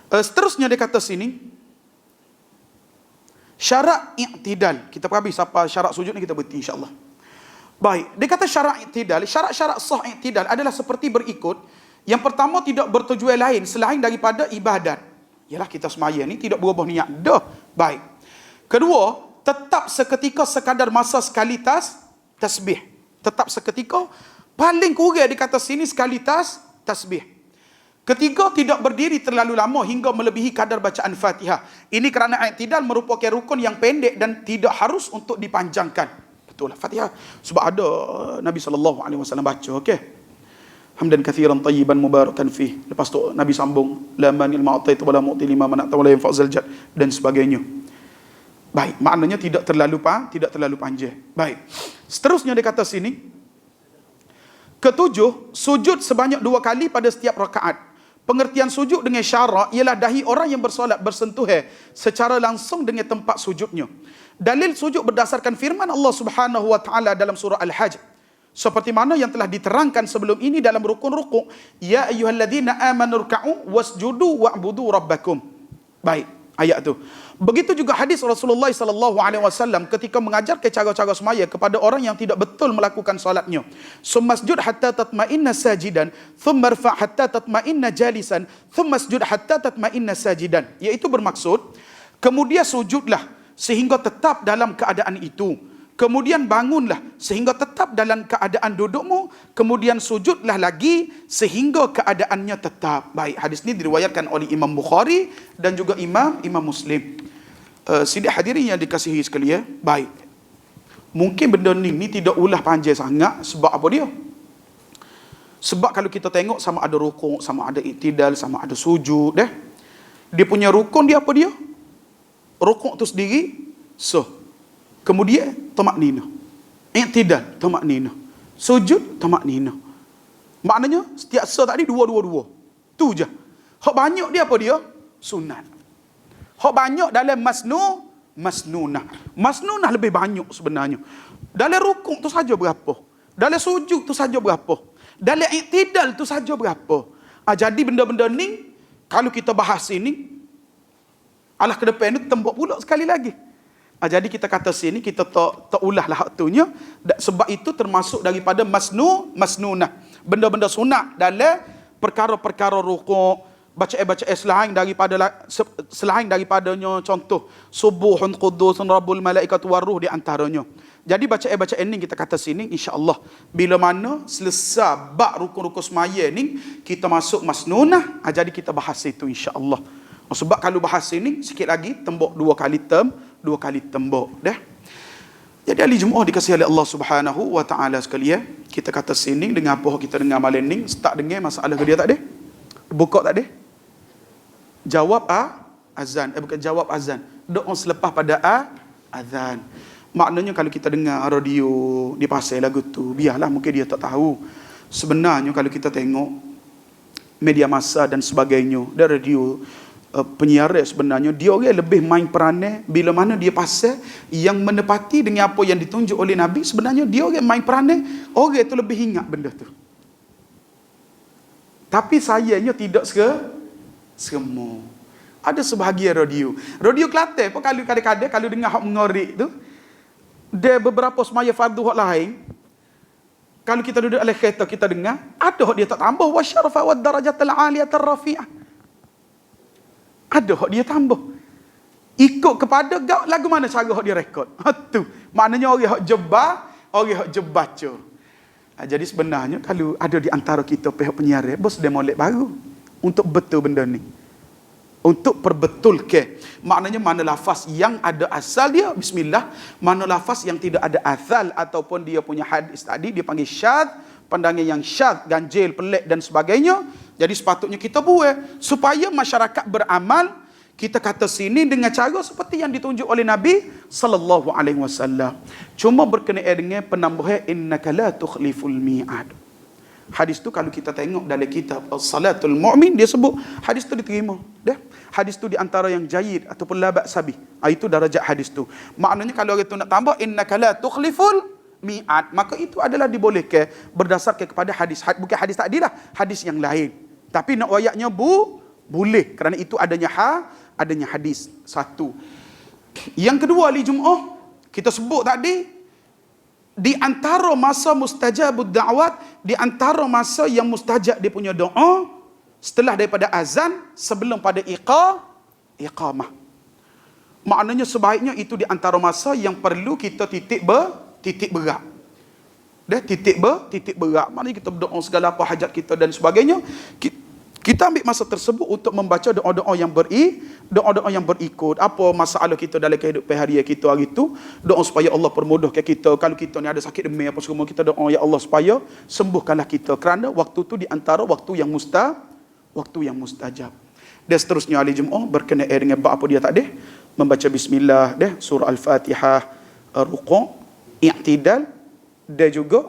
Seterusnya dia kata sini, syarat i'tidal. Kita habis apa syarat sujud ni kita berhenti insya-Allah. Baik, dia kata syarat i'tidal, syarat-syarat sah i'tidal adalah seperti berikut. Yang pertama, tidak bertujuan lain selain daripada ibadat. Yalah kita semaya ni tidak berubah niat dah. Baik. Kedua, tetap seketika sekadar masa sekali tasbih. Tetap seketika, paling kurang di kata sini sekali tasbih. Ketiga, tidak berdiri terlalu lama hingga melebihi kadar bacaan Fatihah. Ini kerana i'tidal merupakan rukun yang pendek dan tidak harus untuk dipanjangkan. Betul lah Fatihah. Sebab ada Nabi SAW baca, okey. Hamdan kathiran tayyiban mubarakan fih. Lepas tu Nabi sambung, la manil ma'ataitu wala mu'ti lima mana'ta wala yanfa'zal jad, dan sebagainya. Baik, maknanya tidak terlalu panjang. Baik. Seterusnya dia kata sini, ketujuh, sujud sebanyak 2 kali pada setiap rakaat. Pengertian sujud dengan syarak ialah dahi orang yang bersolat bersentuh secara langsung dengan tempat sujudnya. Dalil sujud berdasarkan firman Allah Subhanahu wa taala dalam surah Al-Hajj, seperti mana yang telah diterangkan sebelum ini dalam rukun rukuk, ya ayyuhalladzina amanu ruk'u wasjudu wa'budu rabbakum. Baik, ayat tu. Begitu juga hadis Rasulullah sallallahu alaihi wasallam ketika mengajar cara-cara semaya kepada orang yang tidak betul melakukan solatnya. Summasjud hatta tatma'inna sajidan, thumma irfa' hatta tatma'inna jalisan, thumma isjud hatta tatma'inna sajidan. Iaitu bermaksud, kemudian sujudlah sehingga tetap dalam keadaan itu. Kemudian bangunlah sehingga tetap dalam keadaan dudukmu. Kemudian sujudlah lagi sehingga keadaannya tetap. Baik, hadis ini diriwayatkan oleh Imam Bukhari dan juga Imam Muslim. Sidq hadirin yang dikasihi sekalian. Baik. Mungkin benda ni tidak ulah panjang sangat. Sebab apa dia? Sebab kalau kita tengok sama ada rukuk, sama ada i'tidal, sama ada sujud. Dia punya rukun dia apa dia? Rukuk tu sendiri kemudian tamak-ninah. I'tidal, tamak-ninah. Sujud, tamak-ninah. Maknanya setiap tadi dua. Tu je. Hak banyak dia apa dia? Sunat. Hak banyak dalam masnunah. Masnunah lebih banyak sebenarnya. Dalam rukuk tu saja berapa? Dalam sujud tu saja berapa? Dalam i'tidal tu saja berapa? Jadi benda-benda ni kalau kita bahas ini, alah ke depan ni tembok pula sekali lagi. Jadi kita kata sini, kita tak ulah lah waktunya. Sebab itu termasuk daripada masnunah. Benda-benda sunat dalam perkara-perkara rukuk. Bacaan selain daripadanya, contoh subuhun qudusun rabbul malaikatu waruh di antaranya. Jadi bacaan ni kita kata sini, insya-Allah bila mana selesai bab rukun-rukun semaya ni, kita masuk masnunah. Jadi kita bahas itu insya-Allah. Sebab kalau bahas ini sikit lagi tembok 2 kali tembok dah. Jadi ahli Jumaat dikasihi oleh Allah Subhanahu wa taala sekalian, kita kata sini dengan apa kita dengar malam ni, start dengar masalah ke dia tak ada? Buka tak ada? Jawab azan. Bukan jawab azan. Doa selepas pada azan. Maknanya kalau kita dengar radio dipasang lagu tu, biarlah mungkin dia tak tahu. Sebenarnya kalau kita tengok media massa dan sebagainya, dan radio, penyiar sebenarnya dia orang lebih main peranan bila mana dia pasal yang menepati dengan apa yang ditunjuk oleh Nabi. Sebenarnya dia orang main peranan, orang itu lebih ingat benda tu. Tapi sayangnya tidak semua. Ada sebahagian radio Kelantan pun kalau kadang-kadang kalau dengar hak mengorik tu, dia beberapa semaya fardu hak lain, kalau kita duduk dalam kereta kita dengar, ada hak dia tak tambah wasyarafa wad darajatul aliyatur rafi'ah. Ada hak dia tambah. Ikut kepada lagu mana cara hak dia rekod. Tu. Maknanya orang hak jebar, orang hak jebaca. Jadi sebenarnya kalau ada di antara kita pihak penyiar, bos dia molek baru untuk betul benda ni. Untuk perbetulkan. Maknanya mana lafaz yang ada asal dia bismillah, mana lafaz yang tidak ada asal ataupun dia punya hadis tadi dia panggil syadz, pandangan yang syadz, ganjil, pelik dan sebagainya. Jadi sepatutnya kita buat supaya masyarakat beramal. Kita kata sini dengan cara seperti yang ditunjuk oleh Nabi sallallahu alaihi wasallam. Cuma berkenaan dengan penambahan innaka la tukhliful mi'ad. Hadis tu kalau kita tengok dalam kitab Salatul Mu'min, dia sebut hadis tu diterima. Hadis tu di antara yang jayid ataupun la ba'sabi. Itu darajat hadis tu. Maknanya kalau orang tu nak tambah innaka la tukhliful mi'ad, maka itu adalah dibolehkan berdasarkan kepada hadis. Bukan hadis tadi lah, hadis yang lain. Tapi nak ayatnya boleh kerana itu adanya hadis. Satu. Yang kedua li Jumaah, kita sebut tadi di antara masa mustajabud da'wat, di antara masa yang mustajab dia punya doa setelah daripada azan sebelum pada iqamah. Maknanya sebaiknya itu di antara masa yang perlu kita titik berat. Titik berat. Maknanya kita berdoa segala apa hajat kita dan sebagainya. Kita ambil masa tersebut untuk membaca doa-doa yang berikut. Apa masalah kita dalam kehidupan harian kita hari itu, doa supaya Allah permudahkan kita. Kalau kita ni ada sakit demam apa semua, kita doa ya Allah supaya sembuhkanlah kita. Kerana waktu tu di antara waktu yang mustajab. Dan seterusnya hari Jumaat berkenaan dengan bab apa dia tak ada, membaca bismillah, surah Al-Fatihah, ruku', i'tidal, dan juga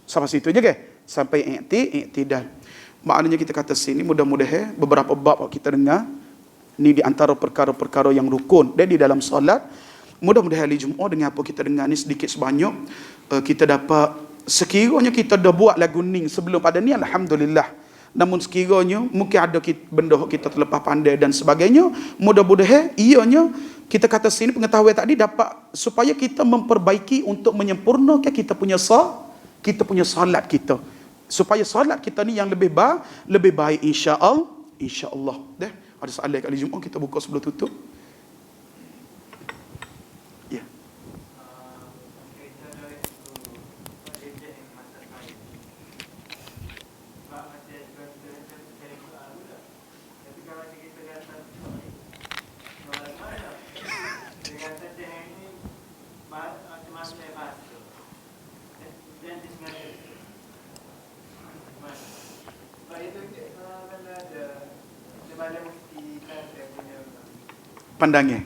sampai situ je ke? Sampai i'tidal. Maknanya kita kata sini mudah-mudahan beberapa bab kita dengar ni di antara perkara-perkara yang rukun dan di dalam solat. Mudah-mudahan hari Jumaat dengan apa kita dengar ni sedikit sebanyak kita dapat, sekiranya kita dah buat lagu ni sebelum pada ni alhamdulillah. Namun sekiranya mungkin ada benda kita terlepas pandai dan sebagainya, mudah-mudahan ianya kita kata sini pengetahuan tadi dapat supaya kita memperbaiki untuk menyempurnakan kita punya solat kita. Supaya solat kita ni yang lebih baik insya-Allah. Ada soalan kali Jumaat kita buka sebelum tutup. Ya. Pandangnya.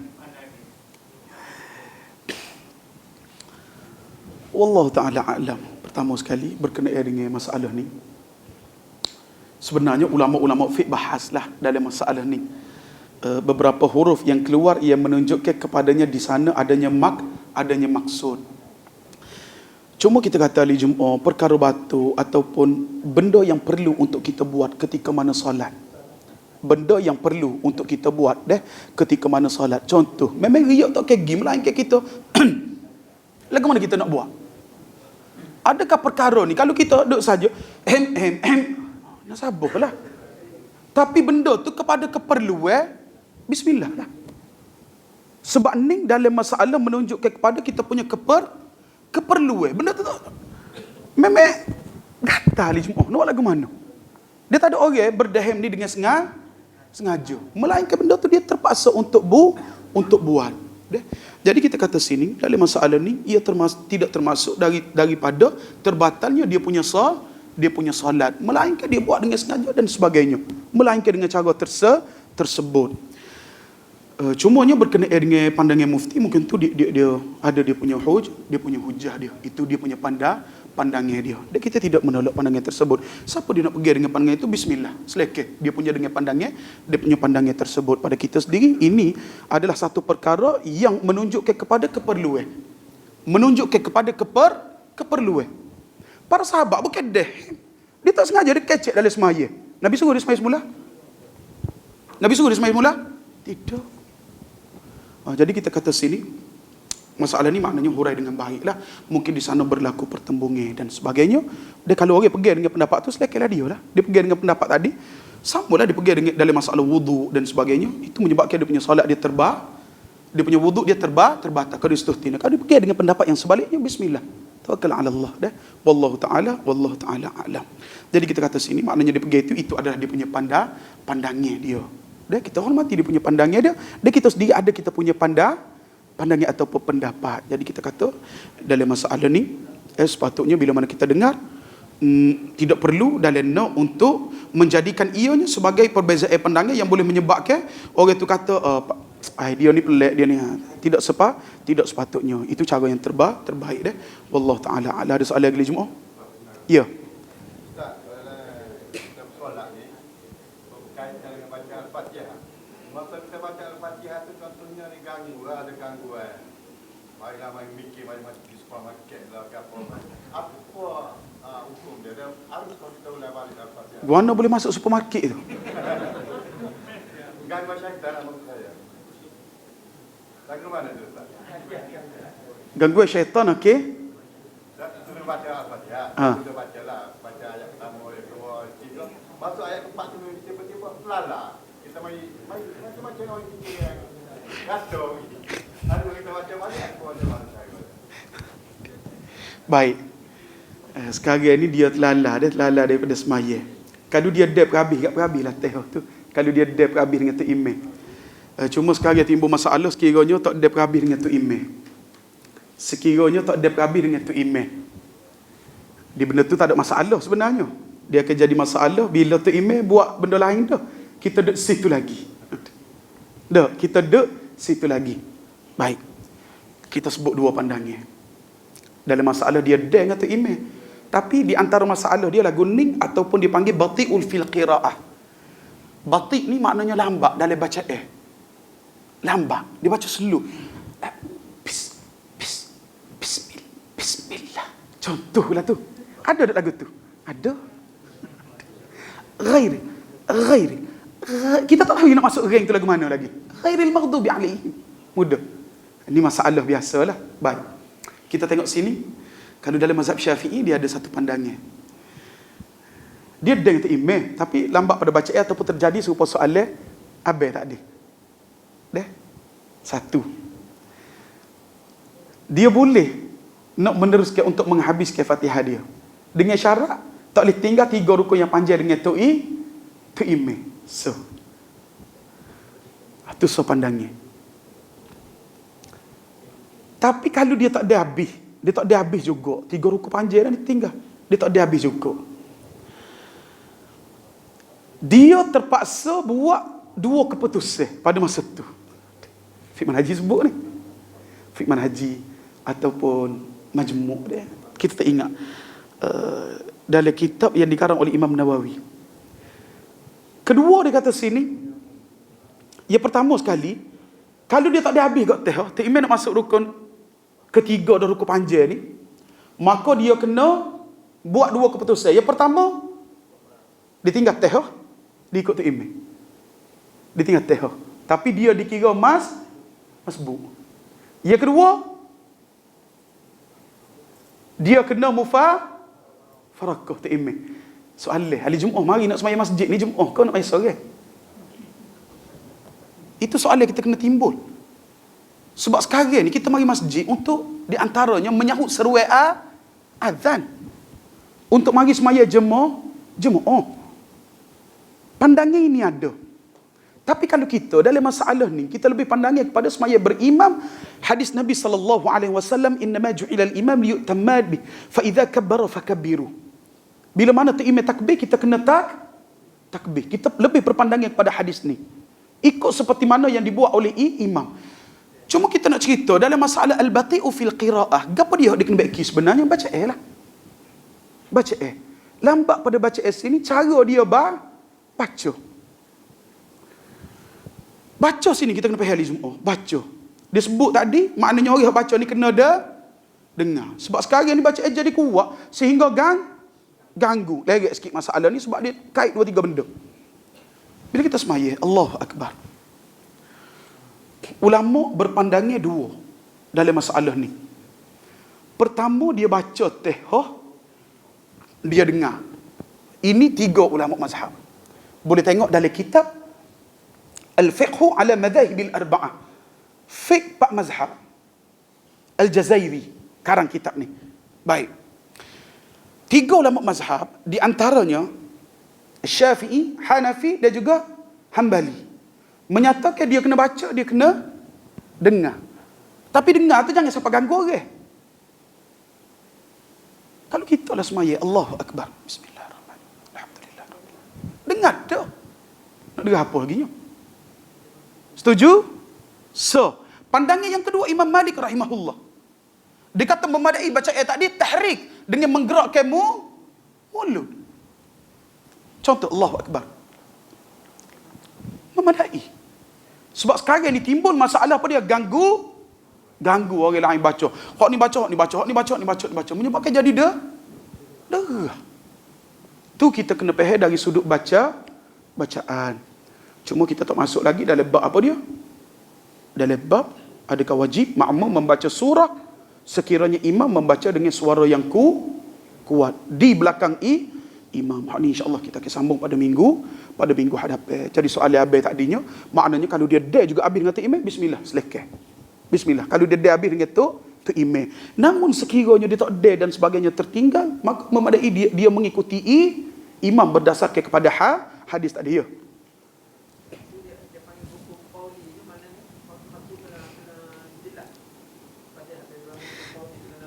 Wallahu ta'ala a'lam. Pertama sekali berkenaan dengan masalah ni, sebenarnya ulama-ulama fiqh bahaslah dalam masalah ni. Beberapa huruf yang keluar yang menunjukkan kepadanya di sana adanya maksud. Cuma kita kata ali Jumaat perkara batu ataupun benda yang perlu untuk kita buat ketika mana solat. Benda yang perlu untuk kita buat ketika mana solat. Contoh, memang riak tak kayak game lain kayak kita. Lagu mana kita nak buat? Adakah perkara ni kalau kita duduk saja nak sabarlah. Tapi benda tu kepada keperluan bismillah lah. Sebab ni dalam masalah menunjukkan kepada kita punya keperluan. Benda tu tak memang gatal ali Jumaat. Nak lagu mana? Dia tak ada orang berdaham ni dengan sengaja. Melainkan benda tu dia terpaksa untuk buat. Jadi kita kata sini dalam masalah ni ia tidak termasuk daripada terbatalnya dia punya solat, melainkan dia buat dengan sengaja dan sebagainya. Melainkan dengan cara tersebut. Cumanya berkenaan dengan pandangan mufti, mungkin tu dia ada dia punya hujah dia. Itu dia punya pandangan dia. Dan kita tidak menolak pandangan tersebut. Siapa dia nak pergi dengan pandangan itu, bismillah. Selekeh dia punya dengan pandangan, dia punya pandangan tersebut. Pada kita sendiri, ini adalah satu perkara yang menunjukkan kepada keperluan. Menunjukkan kepada keperluan. Para sahabat bukan dia tak sengaja dia kecek dalam semaya. Nabi suruh dia semaya semula? Nabi suruh dia semaya semula? Tidak. Jadi kita kata sini, masalah ni maknanya hurai dengan baiklah. Mungkin di sana berlaku pertembungan dan sebagainya. Dia kalau orang pergi dengan pendapat tu, selekelah dia lah. Dia pergi dengan pendapat tadi, samalah dia pergi dengan dalam masalah wudu dan sebagainya. Itu menyebabkan dia punya solat dia dia punya wudu dia terbatal. Kalau dia setuhtina. Kalau dia pergi dengan pendapat yang sebaliknya, bismillah. Tawakkal ala Allah dah. Wallahu ta'ala a'lam. Jadi kita kata sini, maknanya dia pergi itu adalah dia punya pandangan dia. Dan kita hormati dia punya pandangan dia. Dan kita sendiri ada kita punya pandangan ataupun pendapat. Jadi kita kata dalam masalah ni, sepatutnya bila mana kita dengar, tidak perlu dalam untuk menjadikan ianya sebagai perbezaan pandangan yang boleh menyebabkan orang itu kata, dia ni pelik, dia ni tidak sepatutnya. Itu cara yang terbaik dah. Wallahu ta'ala ala. Ada soalan lagi Jumaat? Ya. Masa kita baca Al-Fatihah tu contohnya ni ada gangguan. Marilah main mikir macam-macam di supermarket lah ke apa. Apa hukum dia? Dia harus kita ulang balik Al-Fatihah. Mana boleh masuk supermarket tu? Gangguan syaitan lah maksud saya. Lagu mana tu Ustaz? Gangguan syaitan, okey? Sudah baca Al-Fatihah. Sudah baca lah. Baca ayat pertama, ayat kedua, tiga. Masuk ayat keempat tu tiba-tiba pelala. Kita macam-macam orang fikir yang kacau. Ada kita macam mana, aku macam mana saya. Baik. Sekarang ni dia terlala daripada semaya. Kalau dia dep habis lah teh tu. Kalau dia dep habis dengan tu email. Cuma sekarang timbul masalah sekiranya tak dep habis dengan tu email. Sekiranya tak dep habis dengan tu email. Di benda tu tak ada masalah sebenarnya. Dia akan jadi masalah bila tu email buat benda lain dah. Kita duduk situ lagi. Kita duduk situ lagi. Baik. Kita sebut dua pandangan. Dalam masalah dia dengan tu email. Tapi di antara masalah dia lagu ning ataupun dipanggil bati'ul fil qira'ah. Bati' ni maknanya lambat dalam bacaan. Lambat. Dia baca slow. Bismillah. Contohlah tu. Ada lagu tu? Ada. Ghairi. Kita tak tahu nak masuk rank tu lagu mana lagi. Ghairil maghdubi alaihim. Mudah. Ini masalah biasalah. Baik. Kita tengok sini. Kalau dalam mazhab Syafi'i dia ada satu pandangan. Dia ada yang email tapi lambat pada bacaan ataupun terjadi serupa soalan habis tak ada. Dah. Satu. Dia boleh nak meneruskan untuk menghabiskan Fatihah dia. Dengan syarat tak boleh tinggal 3 rukun yang panjang dengan tu email. So. Itu pandangnya. Tapi kalau dia tak ada habis juga. 3 rukun panjang dia tinggal. Dia tak ada habis juga. Dia terpaksa buat 2 keputusan pada masa tu. Fiqman Haji sebut ni. Fiqman Haji ataupun majmuk dia. Kita tak ingat. Dalam kitab yang dikarang oleh Imam Nawawi. Kedua dia kata sini, yang pertama sekali, kalau dia tak ada habis kat teh iman nak masuk rukun ketiga dan rukun panjang ni, maka dia kena buat 2 keputusan. Yang pertama, dia tinggal teh, dia ikut tu iman. Dia tinggal teh. Tapi dia dikira masbuk. Yang kedua, dia kena mufarakah tu iman. Soalan, hari Jumaat mari nak sembahyang masjid ni Jumaat kau nak main sore. Itu soalan kita kena timbul. Sebab sekarang ni kita mari masjid untuk di antaranya menyahut seruan azan. Untuk mari sembahyang jemaah. Pandangan ini ada. Tapi kalau kita dalam masalah ni kita lebih pandangan kepada sembahyang berimam. Hadis Nabi SAW, innama ju'ilal imam liyu'tamma bih fa idza kabbara fakabbiru. Bila mana tu imam takbir, kita kena takbir. Kita lebih berpandangan kepada hadis ni. Ikut seperti mana yang dibuat oleh imam. Cuma kita nak cerita dalam masalah al-bati'u fil qira'ah. Gapo dia kena baiki sebenarnya? Baca lah. Baca lambat pada baca sini, cara dia baca. Baca sini kita kena faham semua. Baca. Dia sebut tadi, maknanya orang baca ni kena dengar. Sebab sekarang ni baca jadi kuat sehingga ganggu. Lerek sikit masalah ni sebab dia kait 2-3 benda. Bila kita semaya, Allahu Akbar. Ulama berpandangnya dua dalam masalah ni. Pertama dia baca dia dengar. Ini 3 ulama mazhab. Boleh tengok dalam kitab Al-Fiqhu ala Madhahibil Arba'ah. Fiqh 4 mazhab. Al-Jazairi karang kitab ni. Baik. 3 ulama mazhab, di antaranya Syafi'i, Hanafi dan juga Hambali, menyatakan dia kena baca, dia kena dengar. Tapi dengar tu jangan sampai ganggu orang. Kalau kita lah semaya, Allahu Akbar, Bismillahirrahmanirrahim, Alhamdulillah, dengar tu. Nak dengar apa lagi? Setuju? So, pandangan yang kedua Imam Malik rahimahullah. Dia kata memadai baca ayat tadi tahrik dengan menggerakkan mulut. Contoh Allahu Akbar. Memadai. Sebab sekarang ni timbul masalah apa dia? Ganggu orang lain baca. Hak ni baca, hak ni baca, hak ni baca, hak ni baca, hak ni baca. Menyebabkan jadi derah. Tu kita kena faham dari sudut bacaan. Cuma kita tak masuk lagi dalam bab apa dia? Dalam bab adakah wajib makmum membaca surah sekiranya imam membaca dengan suara yang kuat di belakang imam. Hak ni insya-Allah kita akan sambung pada minggu hadapan. Jadi soalan abang tadinya, maknanya kalau dia dah juga habis dengan tu imam, bismillah, selesai. Bismillah. Kalau dia dah habis dengan tu imam. Namun sekiranya dia tak dah dan sebagainya tertinggal, maka memadai dia mengikuti imam berdasarkan kepada hadis tadi ya.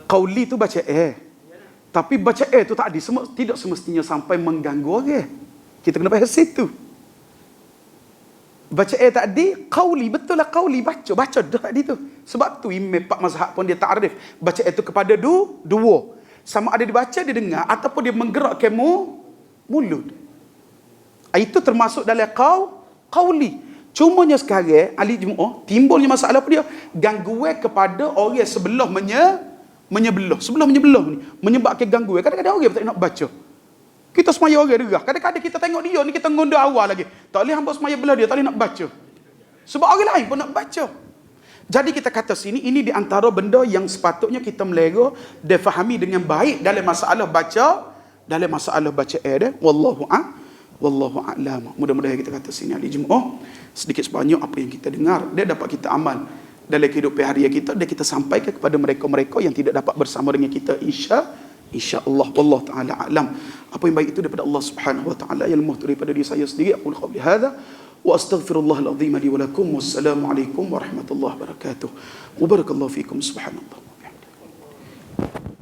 Qauli tu baca tapi baca tu tak ada, tidak semestinya sampai mengganggu orang. Kita kena faham situ. Baca tadi qauli, betul lah qauli, baca dah tadi tu. Sebab tu imam 4 mazhab pun dia takrif baca itu kepada dua. Sama ada dibaca, dia dengar ataupun dia menggerakkan mulut. Itu termasuk dalam qauli. Cumanya sekarang ahli Jumaat timbulnya masalah apa dia? Gangguan kepada orang sebelah menyebelah ni, menyebabkan gangguan. Kadang-kadang orang tak nak baca. Kita semaya orang derah. Kadang-kadang kita tengok dia ni, kita ngonda awal lagi. Tak boleh hamba semaya belah dia, tak boleh nak baca. Sebab orang lain pun nak baca. Jadi kita kata sini, ini di antara benda yang sepatutnya kita melera dan fahami dengan baik dalam masalah baca dia. Wallahu a'lam. Mudah-mudahan kita kata sini ahli Jumaat, sedikit sebanyak apa yang kita dengar dia dapat kita amal dalam kehidupan harian kita, dan kita sampaikan kepada mereka-mereka yang tidak dapat bersama dengan kita insya-Allah. Wallahu taala alam. Apa yang baik itu daripada Allah Subhanahu wa taala, yang lemah itu daripada diri saya sendiri. Aku qauli hadza wa astaghfirullah al-azim li wa lakum. Wassalamualaikum warahmatullahi wabarakatuh. Wa barakallahu fikum. Subhanallah wa bihamdihi.